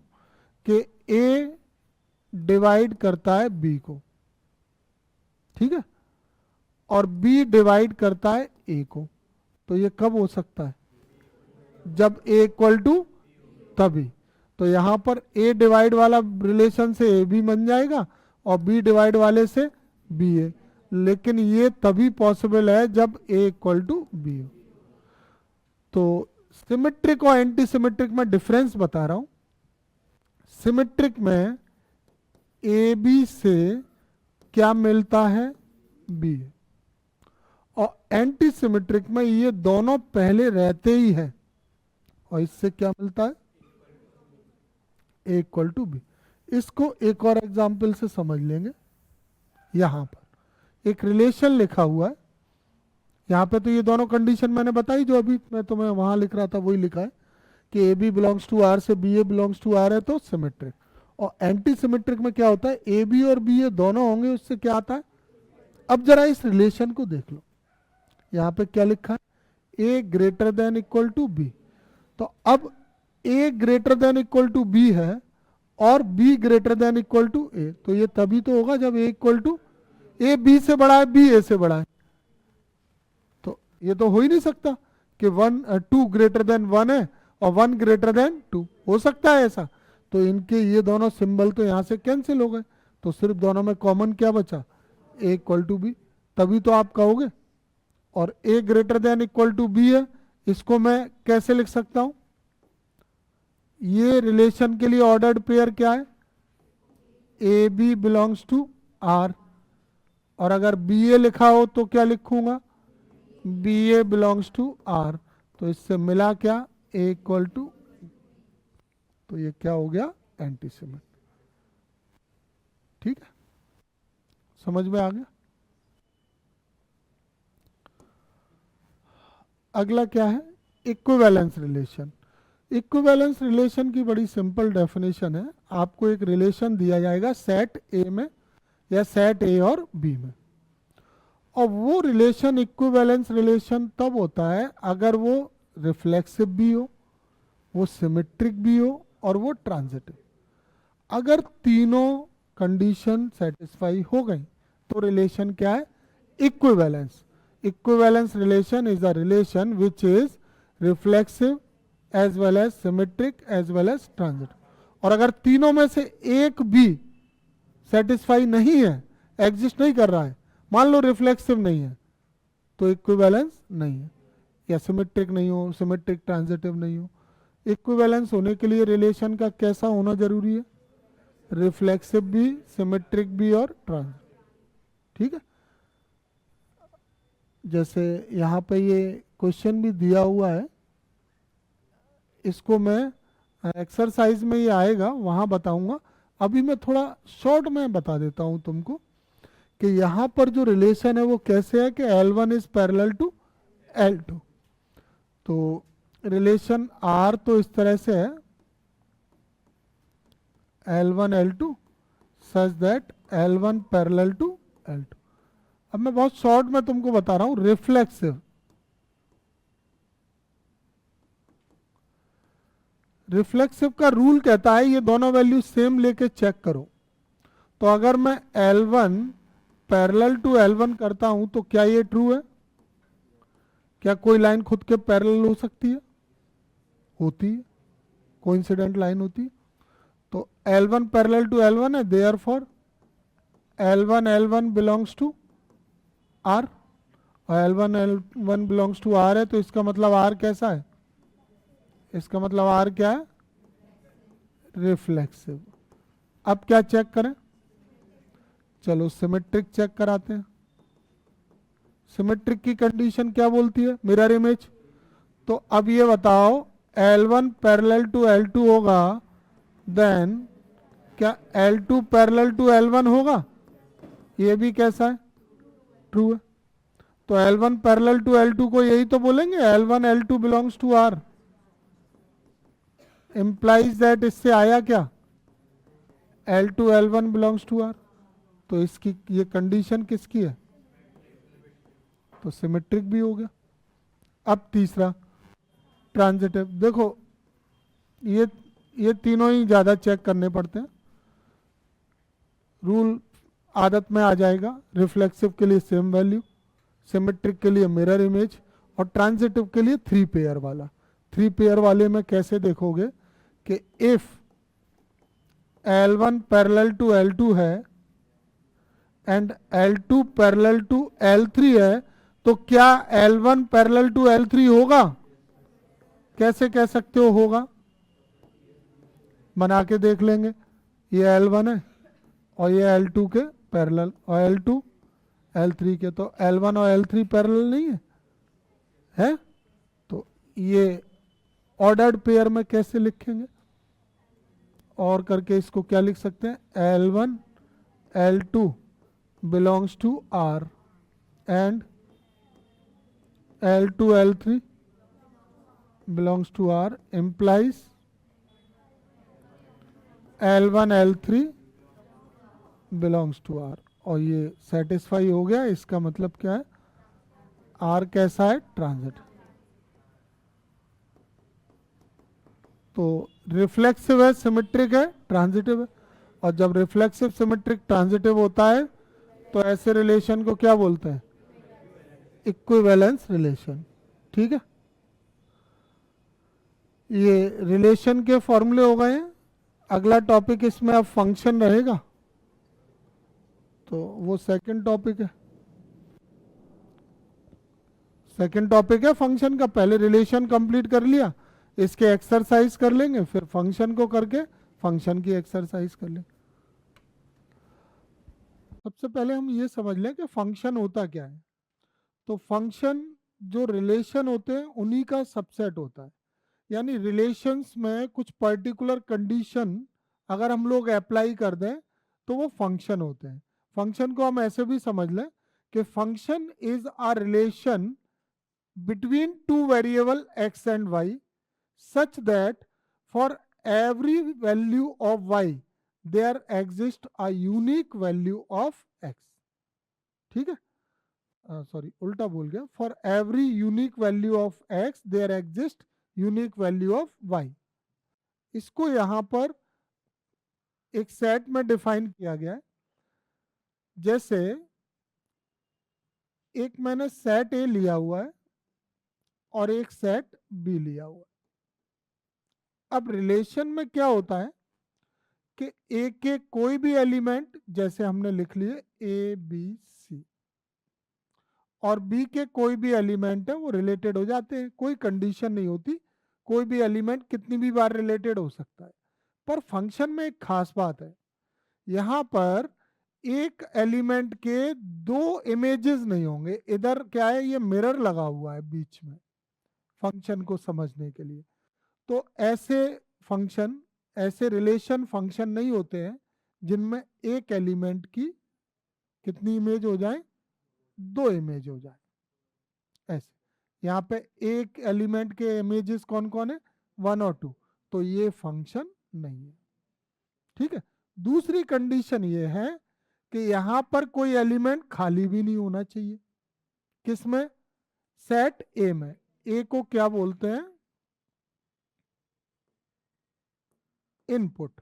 कि ए डिवाइड करता है बी को, ठीक है, और बी डिवाइड करता है ए को, तो ये कब हो सकता है, जब ए इक्वल टू तभी। तो यहां पर ए डिवाइड वाला रिलेशन से ए बी बन जाएगा और बी डिवाइड वाले से बी ए, लेकिन ये तभी पॉसिबल है जब ए इक्वल टू बी हो। तो सिमेट्रिक और एंटी सिमेट्रिक में डिफरेंस बता रहा हूं। सिमेट्रिक में ए बी से क्या मिलता है, बी, और एंटी सिमेट्रिक में ये दोनों पहले रहते ही है और इससे क्या मिलता है, ए इक्वल टू बी। इसको एक और एग्जाम्पल से समझ लेंगे। यहां पर एक रिलेशन लिखा हुआ है, यहाँ पे तो ये दोनों कंडीशन मैंने बताई, जो अभी मैं तुम्हें वहां लिख रहा था वही लिखा है कि A B belongs to R से B A belongs to R है तो सिमेट्रिक। और एंटी सिमेट्रिक में क्या होता है, ए बी और बी ए दोनों होंगे, उससे क्या आता है। अब जरा इस रिलेशन को देख लो, यहाँ पे क्या लिखा है, A greater than equal to B. तो अब A greater than equal to B है और B greater than equal to A, तो ये तभी तो होगा जब A equal to, A B से बड़ा है, बी ए से बड़ा है। ये तो हो ही नहीं सकता कि 2 ग्रेटर देन 1 है और 1 ग्रेटर देन 2, हो सकता है ऐसा। तो इनके ये दोनों सिंबल तो यहां से कैंसिल हो गए, तो सिर्फ दोनों में कॉमन क्या बचा, ए इक्वल टू बी, तभी तो आप कहोगे। और A greater than equal to B है, इसको मैं कैसे लिख सकता हूं, ये रिलेशन के लिए ऑर्डर्ड पेयर क्या है, A B belongs to R, और अगर बी ए लिखा हो तो क्या लिखूंगा, B A belongs to R. तो इससे मिला क्या, ए इक्वल टू, तो ये क्या हो गया, एंटी सिमेट्रिक। ठीक है, समझ में आ गया। अगला क्या है, इक्विवेलेंस रिलेशन। इक्विवेलेंस रिलेशन की बड़ी सिंपल डेफिनेशन है। आपको एक रिलेशन दिया जाएगा सेट ए में या सेट ए और बी में, और वो रिलेशन इक्विवेलेंस रिलेशन तब होता है अगर वो रिफ्लेक्सिव भी हो, वो सिमेट्रिक भी हो और वो ट्रांजिटिव। अगर तीनों कंडीशन सेटिस्फाई हो गई तो रिलेशन क्या है, equivalence. Equivalence relation is a relation which is reflexive as well as symmetric as well as transitive. और अगर तीनों में से एक भी सेटिस्फाई नहीं है, एग्जिस्ट नहीं कर रहा है, मान लो रिफ्लेक्सिव नहीं है, तो इक्विवेलेंस नहीं है, या सिमेट्रिक नहीं हो, सिमेट्रिक ट्रांजिटिव नहीं हो। इक्विवेलेंस होने के लिए रिलेशन का कैसा होना जरूरी है? रिफ्लेक्सिव भी, सिमेट्रिक भी और ट्रांजिटिव। ठीक है, जैसे यहाँ पे ये क्वेश्चन भी दिया हुआ है, इसको मैं एक्सरसाइज में ये आएगा वहाँ बताऊंगा। अभी मैं थोड़ा शॉर्ट में बता देता हूँ तुमको कि यहाँ पर जो रिलेशन है वो कैसे है कि L1 is parallel to L2। तो रिलेशन R तो इस तरह से है L1 L2 such that L1 parallel to L2। अब मैं बहुत शॉर्ट में तुमको बता रहा हूं। रिफ्लेक्सिव का रूल कहता है ये दोनों वैल्यू सेम लेके चेक करो। तो अगर मैं L1 पैरेलल टू L1 करता हूं तो क्या ये ट्रू है? क्या कोई लाइन खुद के पैरेलल हो सकती है? होती है, कोइंसिडेंट लाइन होती है। तो L1 पैरेलल टू L1 है, therefore L1 belongs to R, और L1 बिलोंग्स टू R है, तो इसका मतलब R कैसा है? इसका मतलब R क्या है? रिफ्लेक्सिव। अब क्या चेक करें? चलो सिमेट्रिक चेक कराते हैं। सिमेट्रिक की कंडीशन क्या बोलती है? Mirror image. तो अब ये बताओ L1 पैरेलल टू L2 होगा, देन क्या L2 पैरेलल टू L1 होगा? ये भी कैसा है? ट्रू है। तो L1 पैरेलल टू L2 को यही तो बोलेंगे, L1 L2 belongs to R। Implies that इससे आया क्या? L2 L1 belongs to R। तो इसकी ये कंडीशन किसकी है? तो सिमेट्रिक भी हो गया। अब तीसरा ट्रांजिटिव। देखो ये तीनों ही ज्यादा चेक करने पड़ते हैं, रूल आदत में आ जाएगा। रिफ्लेक्सिव के लिए सेम वैल्यू, सिमेट्रिक के लिए मिरर इमेज, और ट्रांजिटिव के लिए 3 पेयर वाला। 3 पेयर वाले में कैसे देखोगे कि if L1 parallel to L2 है and L2 parallel to L3 है, तो क्या L1 पैरेलल टू L3 होगा? कैसे कह सकते हो होगा? बना के देख लेंगे। ये L1 है और ये L2 के पैरेलल, और L2 L3 के, तो L1 और L3 पैरेलल नहीं है? तो ये ऑर्डर्ड पेयर में कैसे लिखेंगे? और करके इसको क्या लिख सकते हैं? L1 L2 belongs to R and L2 L3 belongs to R implies L1 L3 belongs to R। और ये सेटिस्फाई हो गया। इसका मतलब क्या है? R कैसा है? ट्रांजिट। तो रिफ्लेक्सिव है, सिमेट्रिक है, ट्रांजिटिव है। और जब रिफ्लेक्सिव, सिमेट्रिक, ट्रांजिटिव होता है तो ऐसे रिलेशन को क्या बोलते हैं? Equivalence relation. ठीक है, ये रिलेशन के फॉर्मूले हो गए हैं। अगला टॉपिक इसमें अब फंक्शन रहेगा, तो वो सेकंड टॉपिक है। सेकंड टॉपिक है फंक्शन का। पहले रिलेशन कंप्लीट कर लिया, इसके एक्सरसाइज कर लेंगे, फिर फंक्शन को करके फंक्शन की एक्सरसाइज कर लेंगे। सबसे पहले हम ये समझ लें कि फंक्शन होता क्या है। तो फंक्शन जो रिलेशन होते हैं उन्हीं का सबसेट होता है। यानी रिलेशंस में कुछ पर्टिकुलर कंडीशन अगर हम लोग अप्लाई कर दें तो वो फंक्शन होते हैं। फंक्शन को हम ऐसे भी समझ लें कि function is a relation between two variable x and y such that for every value of y there exists a unique value of x। ठीक है, सॉरी उल्टा बोल गया। For every unique value of x there exist unique value of y। इसको यहां पर एक set में डिफाइन किया गया है। जैसे एक मैंने सेट ए लिया हुआ है, और एक सेट बी लिया हुआ। अब रिलेशन में क्या होता है कि ए के कोई भी एलिमेंट, जैसे हमने लिख लिए ए बी सी, और बी के कोई भी एलिमेंट है वो रिलेटेड हो जाते हैं, कोई कंडीशन नहीं होती, कोई भी एलिमेंट कितनी भी बार रिलेटेड हो सकता है। पर फंक्शन में एक खास बात है, यहां पर एक एलिमेंट के दो इमेजेस नहीं होंगे। इधर क्या है, ये मिरर लगा हुआ है बीच में फंक्शन को समझने के लिए। तो ऐसे फंक्शन, ऐसे रिलेशन फंक्शन नहीं होते हैं जिनमें एक एलिमेंट की कितनी इमेज हो जाए, दो इमेज हो जाए। ऐसे यहाँ पे एक एलिमेंट के इमेजेस कौन कौन है, 1 और 2, तो ये फंक्शन नहीं है। ठीक है। दूसरी कंडीशन ये है कि यहां पर कोई एलिमेंट खाली भी नहीं होना चाहिए। किसमें, सेट ए में। ए को क्या बोलते हैं, इनपुट,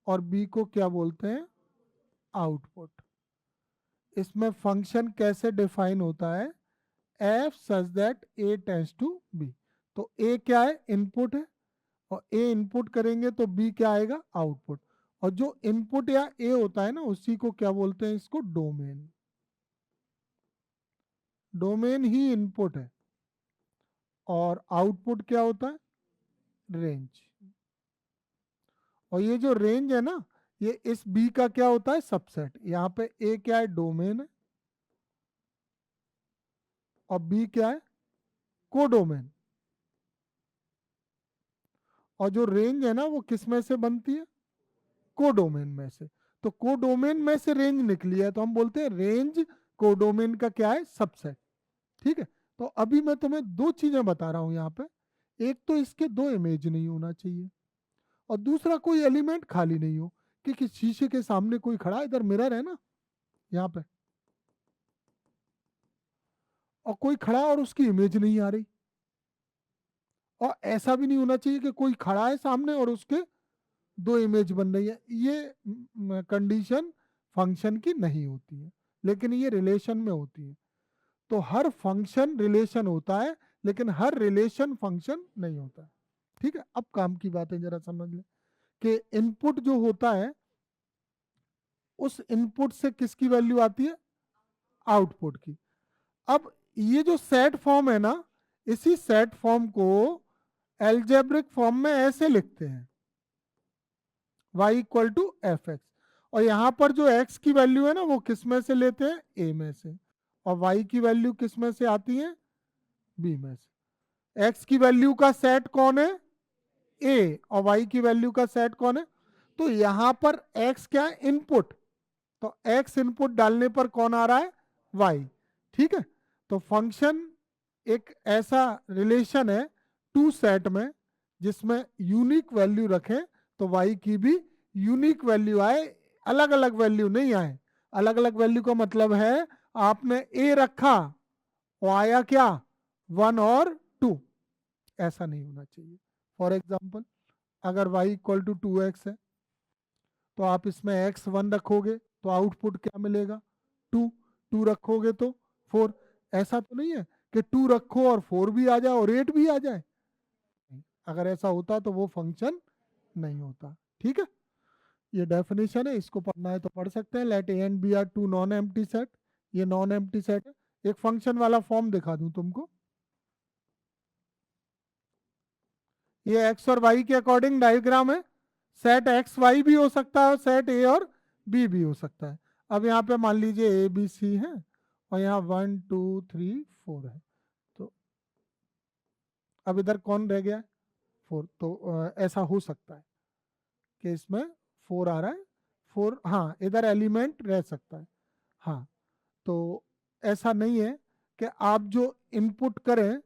और बी को क्या बोलते हैं, आउटपुट। इसमें फंक्शन कैसे डिफाइन होता है, F such that A tends to B. तो ए क्या है, इनपुट है, और ए इनपुट करेंगे तो बी क्या आएगा, आउटपुट। और जो इनपुट या ए होता है ना, उसी को क्या बोलते हैं, इसको डोमेन। डोमेन ही इनपुट है, और आउटपुट क्या होता है, रेंज। और ये जो रेंज है ना, ये इस बी का क्या होता है, सबसेट। यहाँ पे ए क्या है, डोमेन है, और बी क्या है, कोडोमेन। और जो रेंज है ना, वो किस में से बनती है, कोडोमेन में से। तो कोडोमेन में से रेंज निकली है, तो हम बोलते हैं रेंज कोडोमेन का क्या है, सबसेट। ठीक है। तो अभी मैं तुम्हें दो चीजें बता रहा हूं यहाँ पे, एक तो इसके दो इमेज नहीं होना चाहिए, और दूसरा कोई एलिमेंट खाली नहीं हो। कि शीशे के सामने कोई खड़ा, इधर मिरर है ना यहाँ पे, और कोई खड़ा और उसकी इमेज नहीं आ रही। और ऐसा भी नहीं होना चाहिए कि कोई खड़ा है सामने और उसके दो इमेज बन रही है। ये कंडीशन फंक्शन की नहीं होती है, लेकिन ये रिलेशन में होती है। तो हर फंक्शन रिलेशन होता है, लेकिन हर रिलेशन फंक्शन नहीं होता है। ठीक है। अब काम की बातें जरा समझ लें कि इनपुट जो होता है, उस इनपुट से किसकी वैल्यू आती है, आउटपुट की। अब ये जो सेट फॉर्म है ना, इसी सेट फॉर्म को एल्जेब्रिक फॉर्म में ऐसे लिखते हैं, y equal to F X. और यहां पर जो x की वैल्यू है ना, वो किस में से लेते हैं, a में से, और y की वैल्यू किस में से आती है, b में से। x की वैल्यू का सेट कौन है, a, और y की वैल्यू का सेट कौन है। तो यहां पर x क्या है, इनपुट। तो x इनपुट डालने पर कौन आ रहा है, y। ठीक है। तो फंक्शन एक ऐसा रिलेशन है टू सेट में, जिसमें यूनिक वैल्यू रखें तो y की भी यूनिक वैल्यू आए, अलग अलग वैल्यू नहीं आए। अलग अलग वैल्यू का मतलब है, आपने a रखा, वो आया क्या, 1 और 2, ऐसा नहीं होना चाहिए। फॉर एग्जाम्पल, अगर y इक्वल टू 2x है, तो आप इसमें x1 रखोगे तो आउटपुट क्या मिलेगा, 2। 2 रखोगे तो 4। ऐसा तो नहीं है कि 2 रखो और 4 भी आ जाए और 8 भी आ जाए। अगर ऐसा होता तो वो फंक्शन नहीं होता। ठीक है। ये डेफिनेशन है, इसको पढ़ना है तो पढ़ सकते हैं। Let A and B are two non empty set. ये नॉन एम्प्टी सेट है। एक फंक्शन वाला फॉर्म दिखा दूं तुमको, ये एक्स और वाई के अकॉर्डिंग डायग्राम है। सेट एक्स वाई भी हो सकता है, और सेट ए और बी भी हो सकता है। अब यहाँ पे मान लीजिए ए बी सी है, और यहाँ 1 2 3 4 है। तो अब इधर कौन रह गया, 4। तो ऐसा हो सकता है कि इसमें 4 आ रहा है, 4, हाँ इधर एलिमेंट रह सकता है। हाँ, तो ऐसा नहीं है कि आप जो इनपुट करें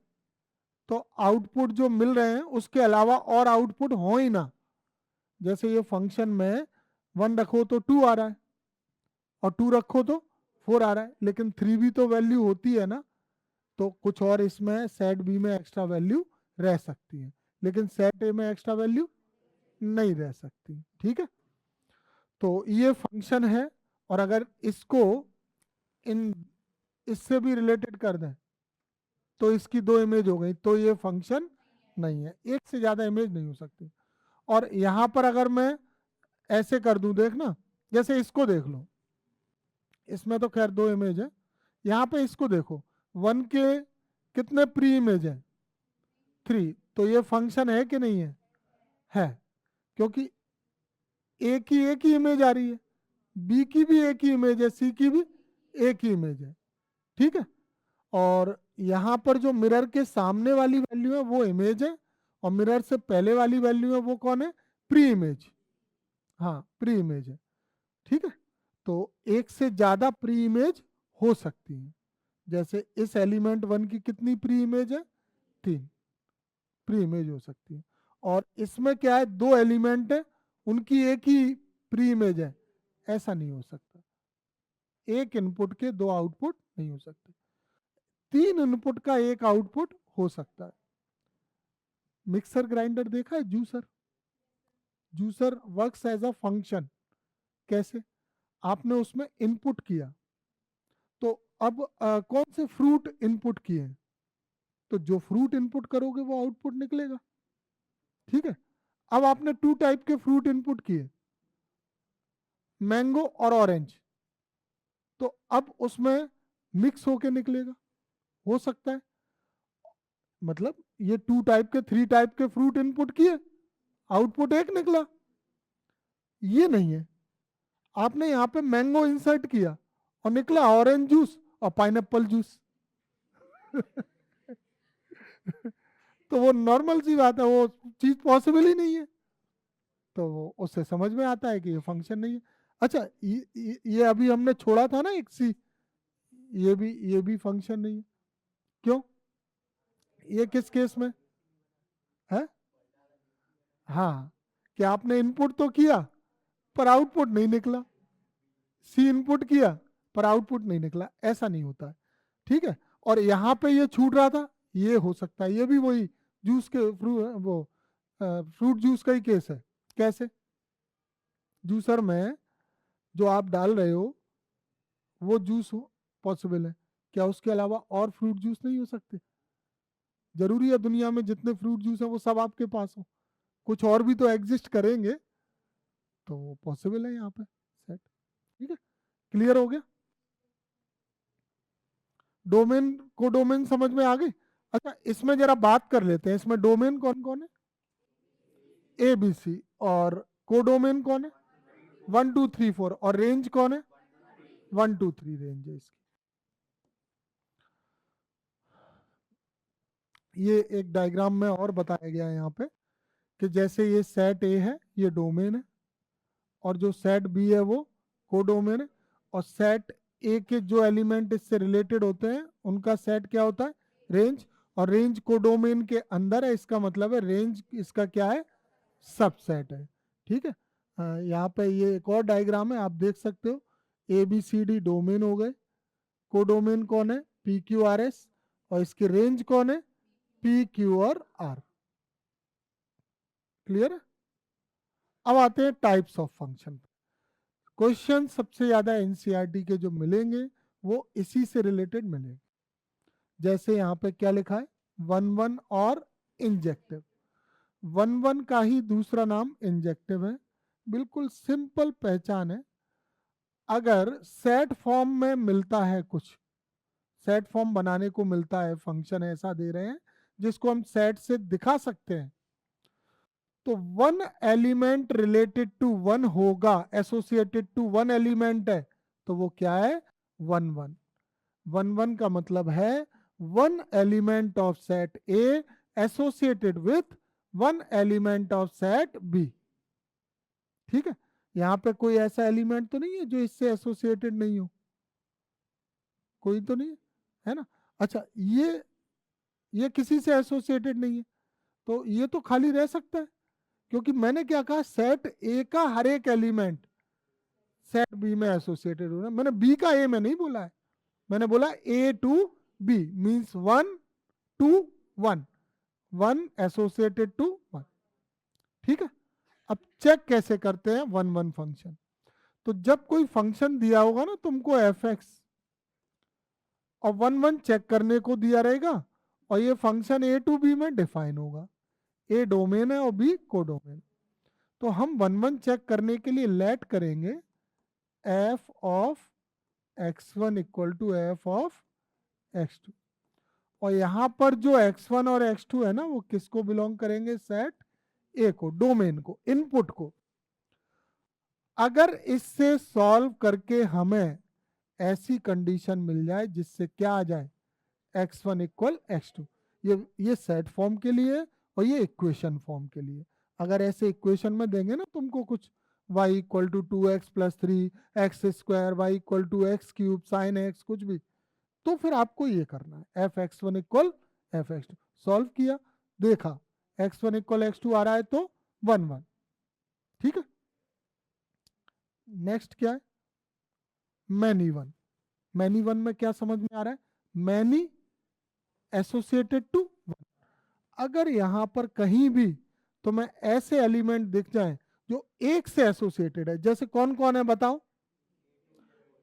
तो आउटपुट जो मिल रहे हैं उसके अलावा और आउटपुट हो ही ना। जैसे ये फंक्शन में 1 रखो तो 2 आ रहा है, और 2 रखो तो 4 आ रहा है, लेकिन 3 भी तो वैल्यू होती है ना। तो कुछ और इसमें सेट बी में एक्स्ट्रा वैल्यू रह सकती है, लेकिन सेट ए में एक्स्ट्रा वैल्यू नहीं रह सकती। ठीक है। तो ये फंक्शन है, और अगर इसको इन इससे भी रिलेटेड कर दें, तो इसकी 2 इमेज हो गई, तो ये फंक्शन नहीं है, एक से ज्यादा इमेज नहीं हो सकती। और यहां पर अगर मैं ऐसे कर दूं, देखना, जैसे इसको देख लो, इसमें तो खैर 2 इमेज है, यहां पे इसको देखो, 1 के कितने प्री इमेज है, 3, तो ये फंक्शन है कि नहीं है, क्योंकि एक ही इमेज आ रही है, बी की भी एक ही इमेज है, सी की भी एक ही इमेज है, ठीक है। और यहां पर जो मिरर के सामने वाली वैल्यू है वो इमेज है, और मिरर से पहले वाली वैल्यू है वो कौन है, प्री इमेज, हाँ प्री इमेज है, ठीक है। तो एक से ज्यादा प्री इमेज हो सकती है, जैसे इस एलिमेंट 1 की कितनी प्री इमेज है, 3 प्री इमेज हो सकती है। और इसमें क्या है, 2 एलिमेंट है, उनकी एक ही प्री इमेज है, ऐसा नहीं हो सकता, एक इनपुट के 2 आउटपुट नहीं हो सकते, 3 इनपुट का एक आउटपुट हो सकता है। मिक्सर ग्राइंडर देखा है, juicer, juicer works as a function, कैसे, आपने उसमें इनपुट किया, तो अब कौन से फ्रूट इनपुट किए, तो जो फ्रूट इनपुट करोगे वो आउटपुट निकलेगा, ठीक है। अब आपने 2 टाइप के फ्रूट इनपुट किए, मैंगो और ऑरेंज, तो अब उसमें मिक्स होके निकलेगा, हो सकता है, मतलब ये 2 टाइप के 3 टाइप के फ्रूट इनपुट किए, आउटपुट एक निकला, ये नहीं है, आपने यहाँ पे मैंगो इंसर्ट किया और निकला ऑरेंज जूस और पाइनएप्पल जूस तो वो नॉर्मल सी बात है, वो चीज पॉसिबल ही नहीं है, तो उससे समझ में आता है कि ये फंक्शन नहीं है। अच्छा, ये अभी हमने छोड़ा था ना एक सी, ये भी फंक्शन नहीं है, क्यों, ये किस केस में है, हाँ, कि आपने इनपुट तो किया पर आउटपुट नहीं निकला, सी इनपुट किया पर आउटपुट नहीं निकला, ऐसा नहीं होता है, ठीक है। और यहाँ पे ये छूट रहा था, ये हो सकता है, ये भी वही जूस के फ्रूट जूस का ही केस है, कैसे, जूसर में जो आप डाल रहे हो वो जूस पॉसिबल है, क्या उसके अलावा और फ्रूट जूस नहीं हो सकते, जरूरी है दुनिया में जितने फ्रूट जूस है वो सब आपके पास हो, कुछ और भी तो एग्जिस्ट करेंगे, तो वो पॉसिबल है यहाँ पे सेट, ठीक है, क्लियर हो गया, डोमेन को डोमेन समझ में आ गई। अच्छा, इसमें जरा बात कर लेते हैं, इसमें डोमेन कौन कौन है, ए बी सी, और कोडोमेन कौन है, 1 2 3 4, और रेंज कौन है, 1 2 3 रेंज है इसकी। ये एक डायग्राम में और बताया गया है यहाँ पे, कि जैसे ये सेट ए है ये डोमेन है, और जो सेट बी है वो कोडोमेन है, और सेट ए के जो एलिमेंट इससे रिलेटेड होते हैं उनका सेट क्या होता है, रेंज, और रेंज कोडोमेन के अंदर है, इसका मतलब है रेंज इसका क्या है, सबसेट है, ठीक है। यहाँ पे ये एक और डायग्राम है, आप देख सकते हो, A B C D domain हो गए, कोडोमेन कौन है, पी क्यू आर एस, और इसकी रेंज कौन है, पी क्यू और आर, क्लियर है। अब आते हैं टाइप्स ऑफ फंक्शन, क्वेश्चन सबसे ज्यादा एनसीईआरटी के जो मिलेंगे वो इसी से रिलेटेड मिलेंगे, जैसे यहाँ पे क्या लिखा है, 1 1 और इंजेक्टिव, 1 1 का ही दूसरा नाम इंजेक्टिव है, बिल्कुल सिंपल पहचान है, अगर सेट फॉर्म में मिलता है कुछ, सेट फॉर्म बनाने को मिलता है, फंक्शन ऐसा दे रहे हैं जिसको हम सेट से दिखा सकते हैं, तो 1 एलिमेंट रिलेटेड टू 1 होगा, एसोसिएटेड टू 1 एलिमेंट है, तो वो क्या है, 1 1, 1 1 का मतलब है 1 element of set A associated with 1 element of set B, ठीक है। यहां पे कोई ऐसा एलिमेंट तो नहीं है जो इससे एसोसिएटेड नहीं हो, कोई तो नहीं है ना। अच्छा, ये किसी से एसोसिएटेड नहीं है, तो ये तो खाली रह सकता है, क्योंकि मैंने क्या कहा, सेट ए का हर एक एलिमेंट सेट बी में एसोसिएटेड हो रहा है, मैंने बी का ए में नहीं बोला है, मैंने बोला A to B means 1 to 1, 1 associated to 1, ठीक है। अब चेक कैसे करते हैं 1 1 फंक्शन, तो जब कोई फंक्शन दिया होगा ना तुमको एफ एक्स, और 1 1 चेक करने को दिया रहेगा, और ये फंक्शन ए टू बी में डिफाइन होगा। ए डोमेन है और बी कोडोमेन। तो हम वन वन चेक करने के लिए लेट करेंगे F of x1 equal to F of x2। और यहां पर जो x1 और x2 है ना, वो किसको बिलोंग करेंगे? सेट ए को, डोमेन को, इनपुट को। अगर इससे सॉल्व करके हमें ऐसी कंडीशन मिल जाए जिससे क्या आ जाए? x1 इक्वल x2, ये सेट फॉर्म के लिए और ये इक्वेशन फॉर्म के लिए। अगर ऐसे इक्वेशन में देंगे ना तुमको कुछ y equal to 2x plus 3 x² y equal to x³ sine x कुछ भी, तो फिर आपको ये करना है F x1 equal F x2। Solve किया, देखा x1 इक्वल x2 आ रहा है तो 1 1। ठीक है, नेक्स्ट क्या है? Many one. मैनी वन में क्या समझ में आ रहा है? Many associated to one. अगर यहां पर कहीं भी तो मैं ऐसे एलिमेंट दिख जाए जो एक से एसोसिएटेड है, जैसे कौन कौन है बताओ?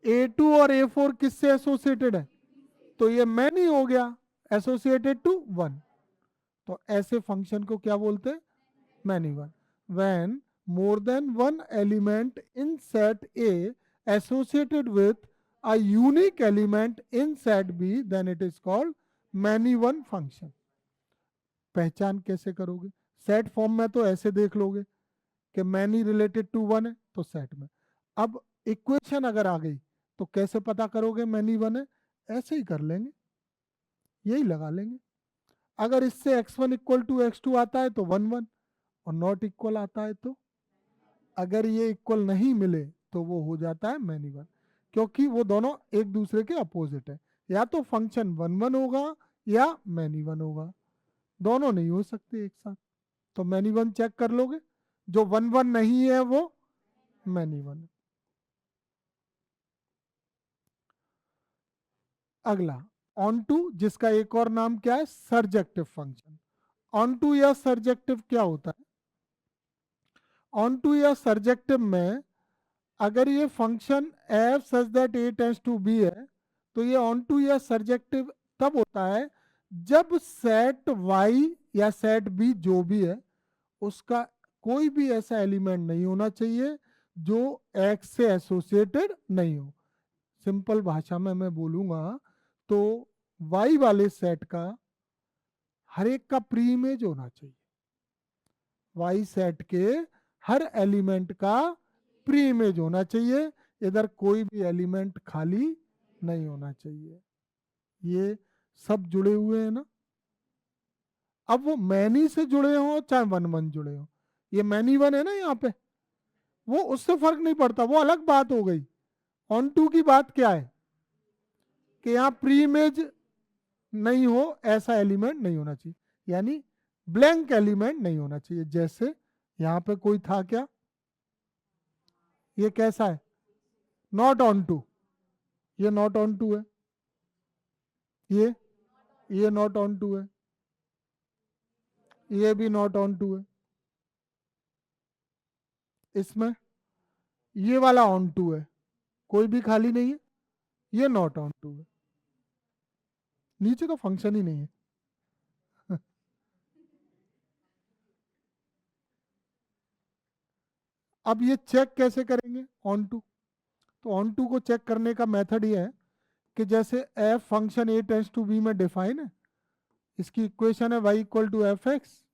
A2 और A4 किससे एसोसिएटेड है? तो ये मैनी हो गया, एसोसिएटेड टू वन। तो ऐसे फंक्शन को क्या बोलते हैं? Many one. When more than one element in set A associated with a unique element in set B, then it is called many one function। पहचान कैसे करोगे? सेट फॉर्म में तो ऐसे देख लोगे कि मैनी रिलेटेड टू वन है तो सेट में। अब इक्वेशन अगर आ गई तो कैसे पता करोगे मैनी वन है? ऐसे ही कर लेंगे, यही लगा लेंगे। अगर इससे x1 इक्वल टू x2 आता है तो 1 1, और नॉट इक्वल आता है तो, अगर ये इक्वल नहीं मिले तो वो हो जाता है मैनी वन, क्योंकि वो दोनों एक दूसरे के अपोजिट है। या तो फंक्शन 1 1 होगा या मैनी वन होगा, दोनों नहीं हो सकते एक साथ। तो मैनी वन चेक कर लोगे, जो 1 1 नहीं है वो मैनी वन है। अगला ऑन टू, जिसका एक और नाम क्या है? Surjective function. ऑन टू या सर्जेक्टिव क्या होता है? ऑन टू या सर्जेक्टिव में अगर ये function F such that A tends to B है तो ये ऑन टू या सर्जेक्टिव तब होता है जब सेट वाई या सेट बी जो भी है उसका कोई भी ऐसा एलिमेंट नहीं होना चाहिए जो एक्स से एसोसिएटेड नहीं हो। सिंपल भाषा में मैं बोलूंगा तो वाई वाले सेट का हर एक का प्री इमेज होना चाहिए। वाई सेट के हर एलिमेंट का प्री इमेज होना चाहिए, इधर कोई भी एलिमेंट खाली नहीं होना चाहिए। ये सब जुड़े हुए हैं ना। अब वो मैनी से जुड़े हो चाहे वन वन जुड़े हो, ये मैनी वन है ना यहाँ पे, वो उससे फर्क नहीं पड़ता, वो अलग बात हो गई। ऑन टू की बात क्या है कि यहाँ प्री इमेज नहीं हो ऐसा एलिमेंट नहीं होना चाहिए, यानी ब्लैंक एलिमेंट नहीं होना चाहिए। जैसे यहाँ पे कोई था क्या? ये कैसा है? नॉट ऑन टू, ये नॉट ऑन टू है। ये नॉट ऑन टू है, ये भी नॉट ऑन टू है। इसमें ये वाला ऑन टू है, कोई भी खाली नहीं है, ये नॉट ऑन टू है, नीचे तो फंक्शन ही नहीं है। अब ये चेक कैसे करेंगे ऑन टू? तो ऑन टू को चेक करने का मेथड ये है कि जैसे F function A tends to B में डिफाइन है, इसकी इक्वेशन है y equal to F X,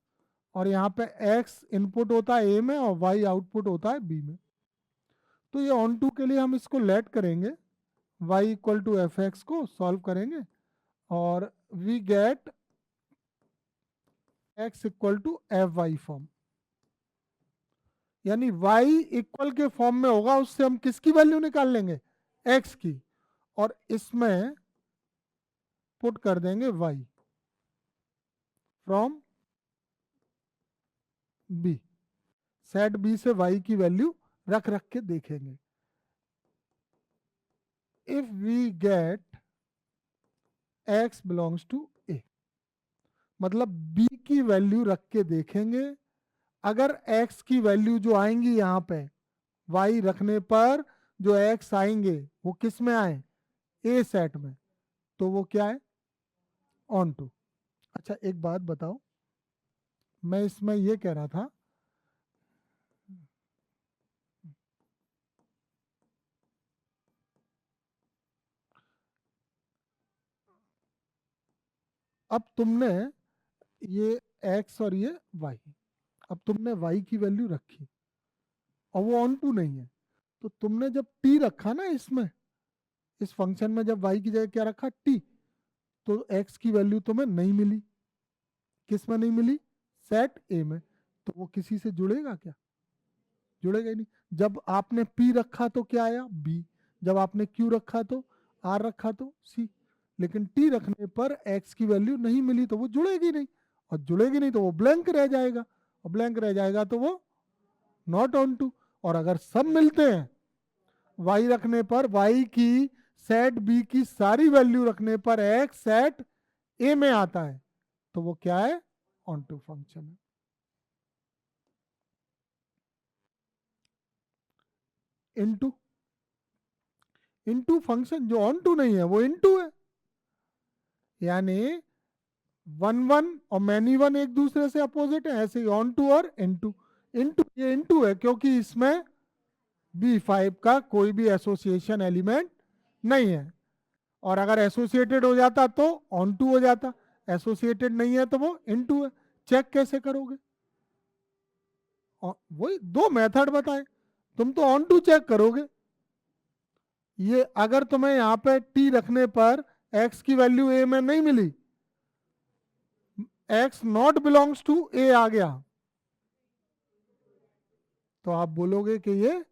और यहाँ पे x इनपुट होता है a में और y आउटपुट होता है b में। तो ये ऑन टू के लिए हम इसको लेट करेंगे, y equal to F X को सॉल्व करेंगे और we get x equal to F Y form, यानी y इक्वल के फॉर्म में होगा, उससे हम किसकी वैल्यू निकाल लेंगे? x की, और इसमें पुट कर देंगे y from b। Set b से y की वैल्यू रख रख के देखेंगे। If we get x belongs to a, मतलब b की वैल्यू रख के देखेंगे। अगर x की वैल्यू जो आएंगी यहाँ पे y रखने पर जो x आएंगे वो किस में आए? a सेट में, तो वो क्या है? Onto. अच्छा एक बात बताओ, मैं इसमें ये कह रहा था, अब तुमने ये x और ये y, अब तुमने y की वैल्यू रखी और वो ऑन टू नहीं है, तो तुमने जब t रखा ना इसमें, इस फंक्शन में जब y की जगह क्या रखा t, तो x की वैल्यू तुम्हें नहीं मिली। किस में नहीं मिली? सेट a में। तो वो किसी से जुड़ेगा क्या? जुड़ेगा ही नहीं। जब आपने p रखा तो क्या आया? b। जब आपने q रखा तो r रखा तो c। लेकिन t रखने पर x की वैल्यू नहीं मिली तो वो जुड़ेगी नहीं, और जुड़ेगी नहीं तो वो ब्लैंक रह जाएगा, और ब्लैंक रह जाएगा तो वो नॉट ऑन टू। और अगर सब मिलते हैं, y रखने पर y की सेट b की सारी वैल्यू रखने पर x सेट a में आता है, तो वो क्या है? ऑन टू फंक्शन है। इनटू, इनटू फंक्शन जो ऑन टू नहीं है वो इनटू है, यानी वन वन और मैनी वन एक दूसरे से अपोजिट है, ऐसे ही ऑन टू और इनटू। इनटू, ये इनटू है क्योंकि इसमें B5 का कोई भी एसोसिएशन एलिमेंट नहीं है, और अगर एसोसिएटेड हो जाता तो ऑन टू हो जाता, एसोसिएटेड नहीं है तो वो इनटू है। चेक कैसे करोगे? वही दो मेथड बताए, तुम तो ऑन टू चेक करोगे। ये अगर तुम्हें यहां पे t रखने पर x की वैल्यू a में नहीं मिली, x not belongs to a आ गया, तो आप बोलोगे कि ये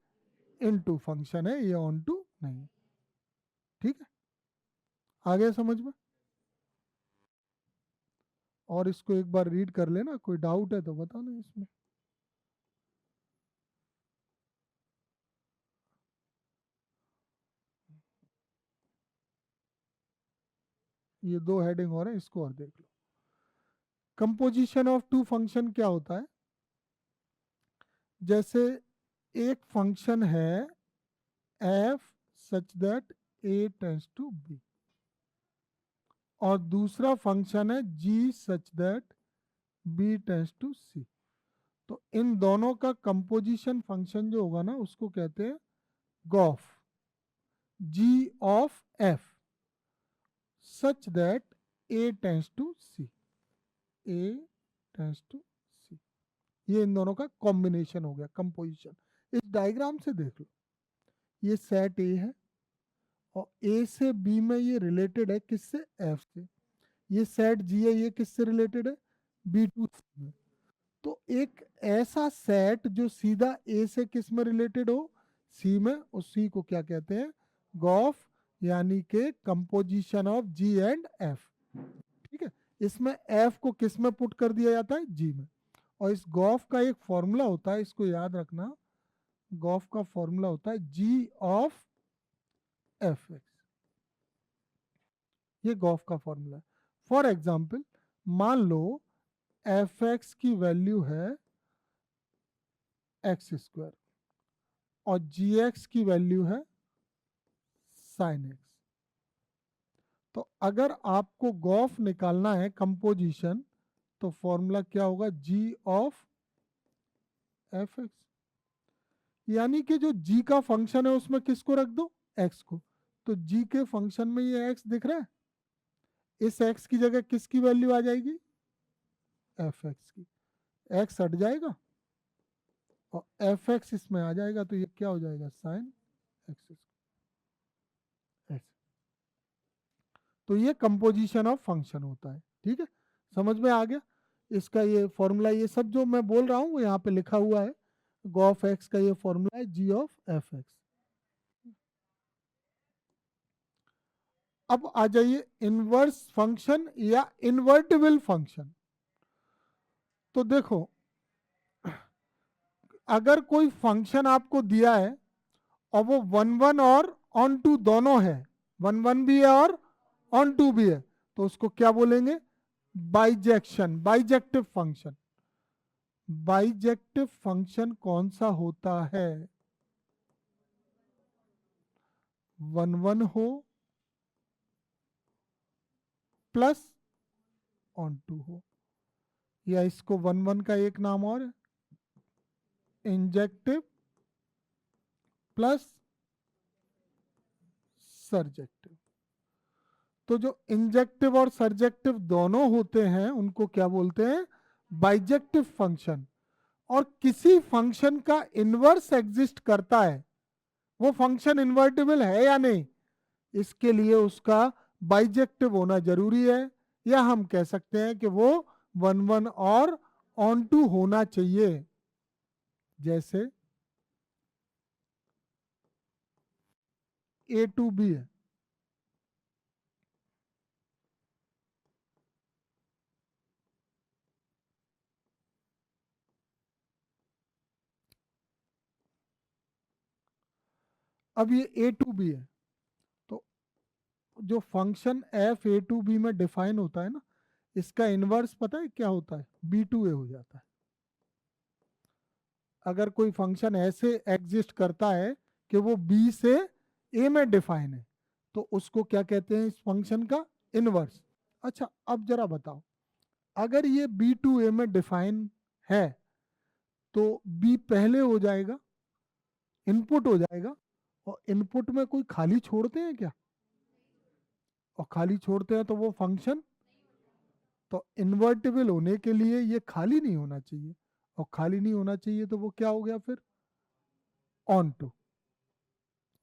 इनटू फंक्शन है, ये ऑन टू नहीं। ठीक है, आ गया समझ में? और इसको एक बार रीड कर लेना, कोई डाउट है तो बताना इसमें। ये दो हेडिंग हो रहे हैं, इसको और देख लो। कंपोजिशन ऑफ टू फंक्शन क्या होता है? जैसे एक फंक्शन है f such that a tends to b, और दूसरा फंक्शन है g such that b tends to c। तो इन दोनों का कंपोजिशन फंक्शन जो होगा ना, उसको कहते हैं गॉफ, g of f such that a tends to c, a tends to c। ये इन दोनों का कॉम्बिनेशन हो गया कंपोजिशन। इस डायग्राम से देख लो, ये सेट ए है और ए से बी में ये रिलेटेड है किससे? एफ से। ये सेट जी है, ये किससे रिलेटेड है? बी टू सी में। तो एक ऐसा सेट जो सीधा ए से किस में रिलेटेड हो? सी में, उस सी को क्या कहते हैं? गॉफ, यानी के composition of g and f. ठीक है, इसमें एफ को किस में पुट कर दिया जाता है? जी में। और इस गॉफ का एक फॉर्मूला होता है, इसको याद रखना, गॉफ का फॉर्मूला होता है जी ऑफ एफ एक्स। ये गॉफ का फॉर्मूला है। फॉर एग्जाम्पल, मान लो एफ एक्स की वैल्यू है एक्स स्क्वायर और जी एक्स की वैल्यू है साइन एक्स। तो अगर आपको गॉफ निकालना है कंपोजिशन, तो फॉर्मूला क्या होगा? जी ऑफ एफ एक्स। यानी कि जो जी का फंक्शन है उसमें किसको रख दो? एक्स को। तो जी के फंक्शन में ये एक्स दिख रहा है, इस एक्स की जगह किसकी वैल्यू आ जाएगी? एफ एक्स की। एक्स हट जाएगा और एफ एक्स इसमें आ जाएगा, तो ये क्या हो जाएगा? Sine x. ऐसे, तो ये कंपोजिशन ऑफ फंक्शन होता है। ठीक है, समझ में आ गया? इसका ये फॉर्मूला, ये सब जो मैं बोल रहा हूँ वो यहाँ पे लिखा हुआ है। गॉफ एक्स का ये फॉर्मूला है जी ऑफ एफ एक्स। अब आ जाइए इनवर्स फंक्शन या इन्वर्टिबल फंक्शन। तो देखो, अगर कोई फंक्शन आपको दिया है और वो वन वन और ऑन टू दोनों है, वन वन भी है और ऑन टू भी है, तो उसको क्या बोलेंगे? Bijection, bijective function. Bijective function कौन सा होता है? वन वन हो प्लस ऑन टू हो, या इसको 1 1 का एक नाम और है, इंजेक्टिव प्लस सर्जेक्टिव। तो जो इंजेक्टिव और सर्जेक्टिव दोनों होते हैं उनको क्या बोलते हैं, बाइजेक्टिव फंक्शन। और किसी फंक्शन का इनवर्स एग्जिस्ट करता है, वो फंक्शन इन्वर्टिबल है या नहीं, इसके लिए उसका बाइजेक्टिव होना जरूरी है, या हम कह सकते हैं कि वो 1 1 और ऑन टू होना चाहिए। जैसे A टू B है, अब ये A टू B है, तो जो function f A to B में डिफाइन होता है ना, इसका इनवर्स पता है क्या होता है, B टू A हो जाता है। अगर कोई फंक्शन ऐसे एग्जिस्ट करता है कि वो B से A में डिफाइन है, तो उसको क्या कहते हैं, इस फंक्शन का इनवर्स। अच्छा अब जरा बताओ, अगर ये B टू A में डिफाइन है तो B पहले हो जाएगा, इनपुट हो जाएगा, और इनपुट में कोई खाली छोड़ते हैं क्या, और खाली छोड़ते हैं तो वो फंक्शन, तो इन्वर्टिबल होने के लिए ये खाली नहीं होना चाहिए, और खाली नहीं होना चाहिए तो वो क्या हो गया फिर, ऑन टू,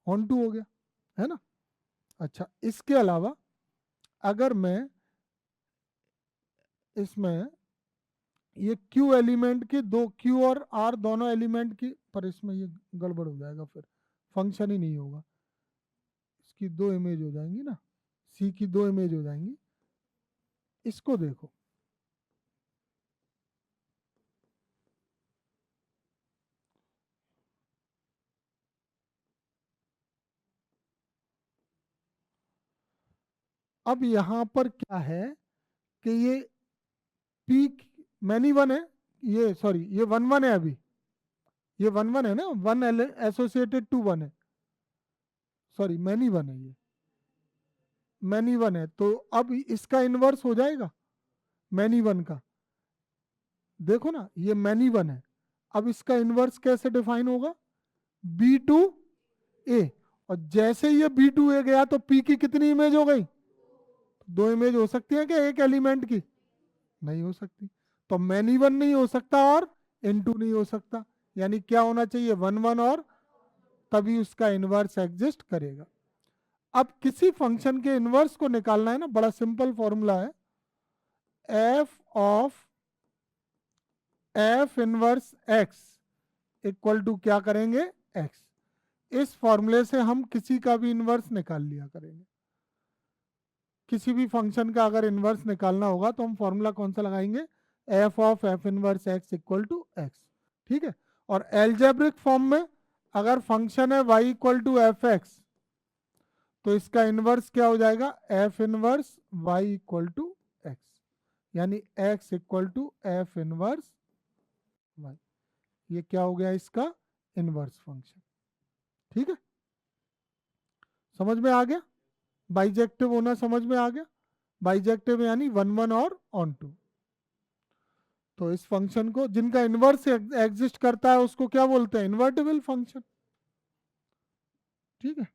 ऑन टू हो गया, है ना। अच्छा इसके अलावा अगर मैं इसमें ये Q एलिमेंट की दो, Q और R दोनों एलिमेंट की, पर इसमें ये गड़बड़ हो जाएगा, फिर फंक्शन ही नहीं होगा, इसकी दो इमेज हो जाएंगी ना, C की दो इमेज हो जाएंगी। इसको देखो, अब यहां पर क्या है कि ये P मैनी वन है, ये सॉरी ये 1 1 है, अभी ये 1 1 है ना, 1 एसोसिएटेड टू 1 है, सॉरी मैनी वन है, ये मैनी वन है, तो अब इसका इनवर्स हो जाएगा मैनी वन का। देखो ना ये मैनी वन है, अब इसका इनवर्स कैसे डिफाइन होगा, बी टू ए, और जैसे ये बी टू ए गया तो पी की कितनी इमेज हो गई, दो इमेज हो सकती है क्या एक एलिमेंट की, नहीं हो सकती, तो मैनी वन नहीं हो सकता और इन टू नहीं हो सकता, यानी क्या होना चाहिए 1 1, और तभी उसका इनवर्स एग्जिस्ट करेगा। अब किसी फंक्शन के इनवर्स को निकालना है ना, बड़ा सिंपल फॉर्मूला है, f of f inverse x equal to क्या करेंगे, एक्स। इस फॉर्मूले से हम किसी का भी इनवर्स निकाल लिया करेंगे, किसी भी फंक्शन का अगर इनवर्स निकालना होगा तो हम फॉर्मूला कौन सा लगाएंगे, f of f inverse x equal to x, ठीक है। और एल्जेब्रिक फॉर्म में अगर फंक्शन है y equal to F x, तो इसका इनवर्स क्या हो जाएगा, f inverse y equal to x, यानी x equal to f inverse y, ये क्या हो गया इसका इनवर्स फंक्शन, ठीक है। समझ में आ गया, बाइजेक्टिव होना समझ में आ गया, बाइजेक्टिव यानी 1 1 और ऑन टू। तो इस फंक्शन को जिनका इनवर्स एग्जिस्ट करता है उसको क्या बोलते हैं, इन्वर्टिबल फंक्शन, ठीक है।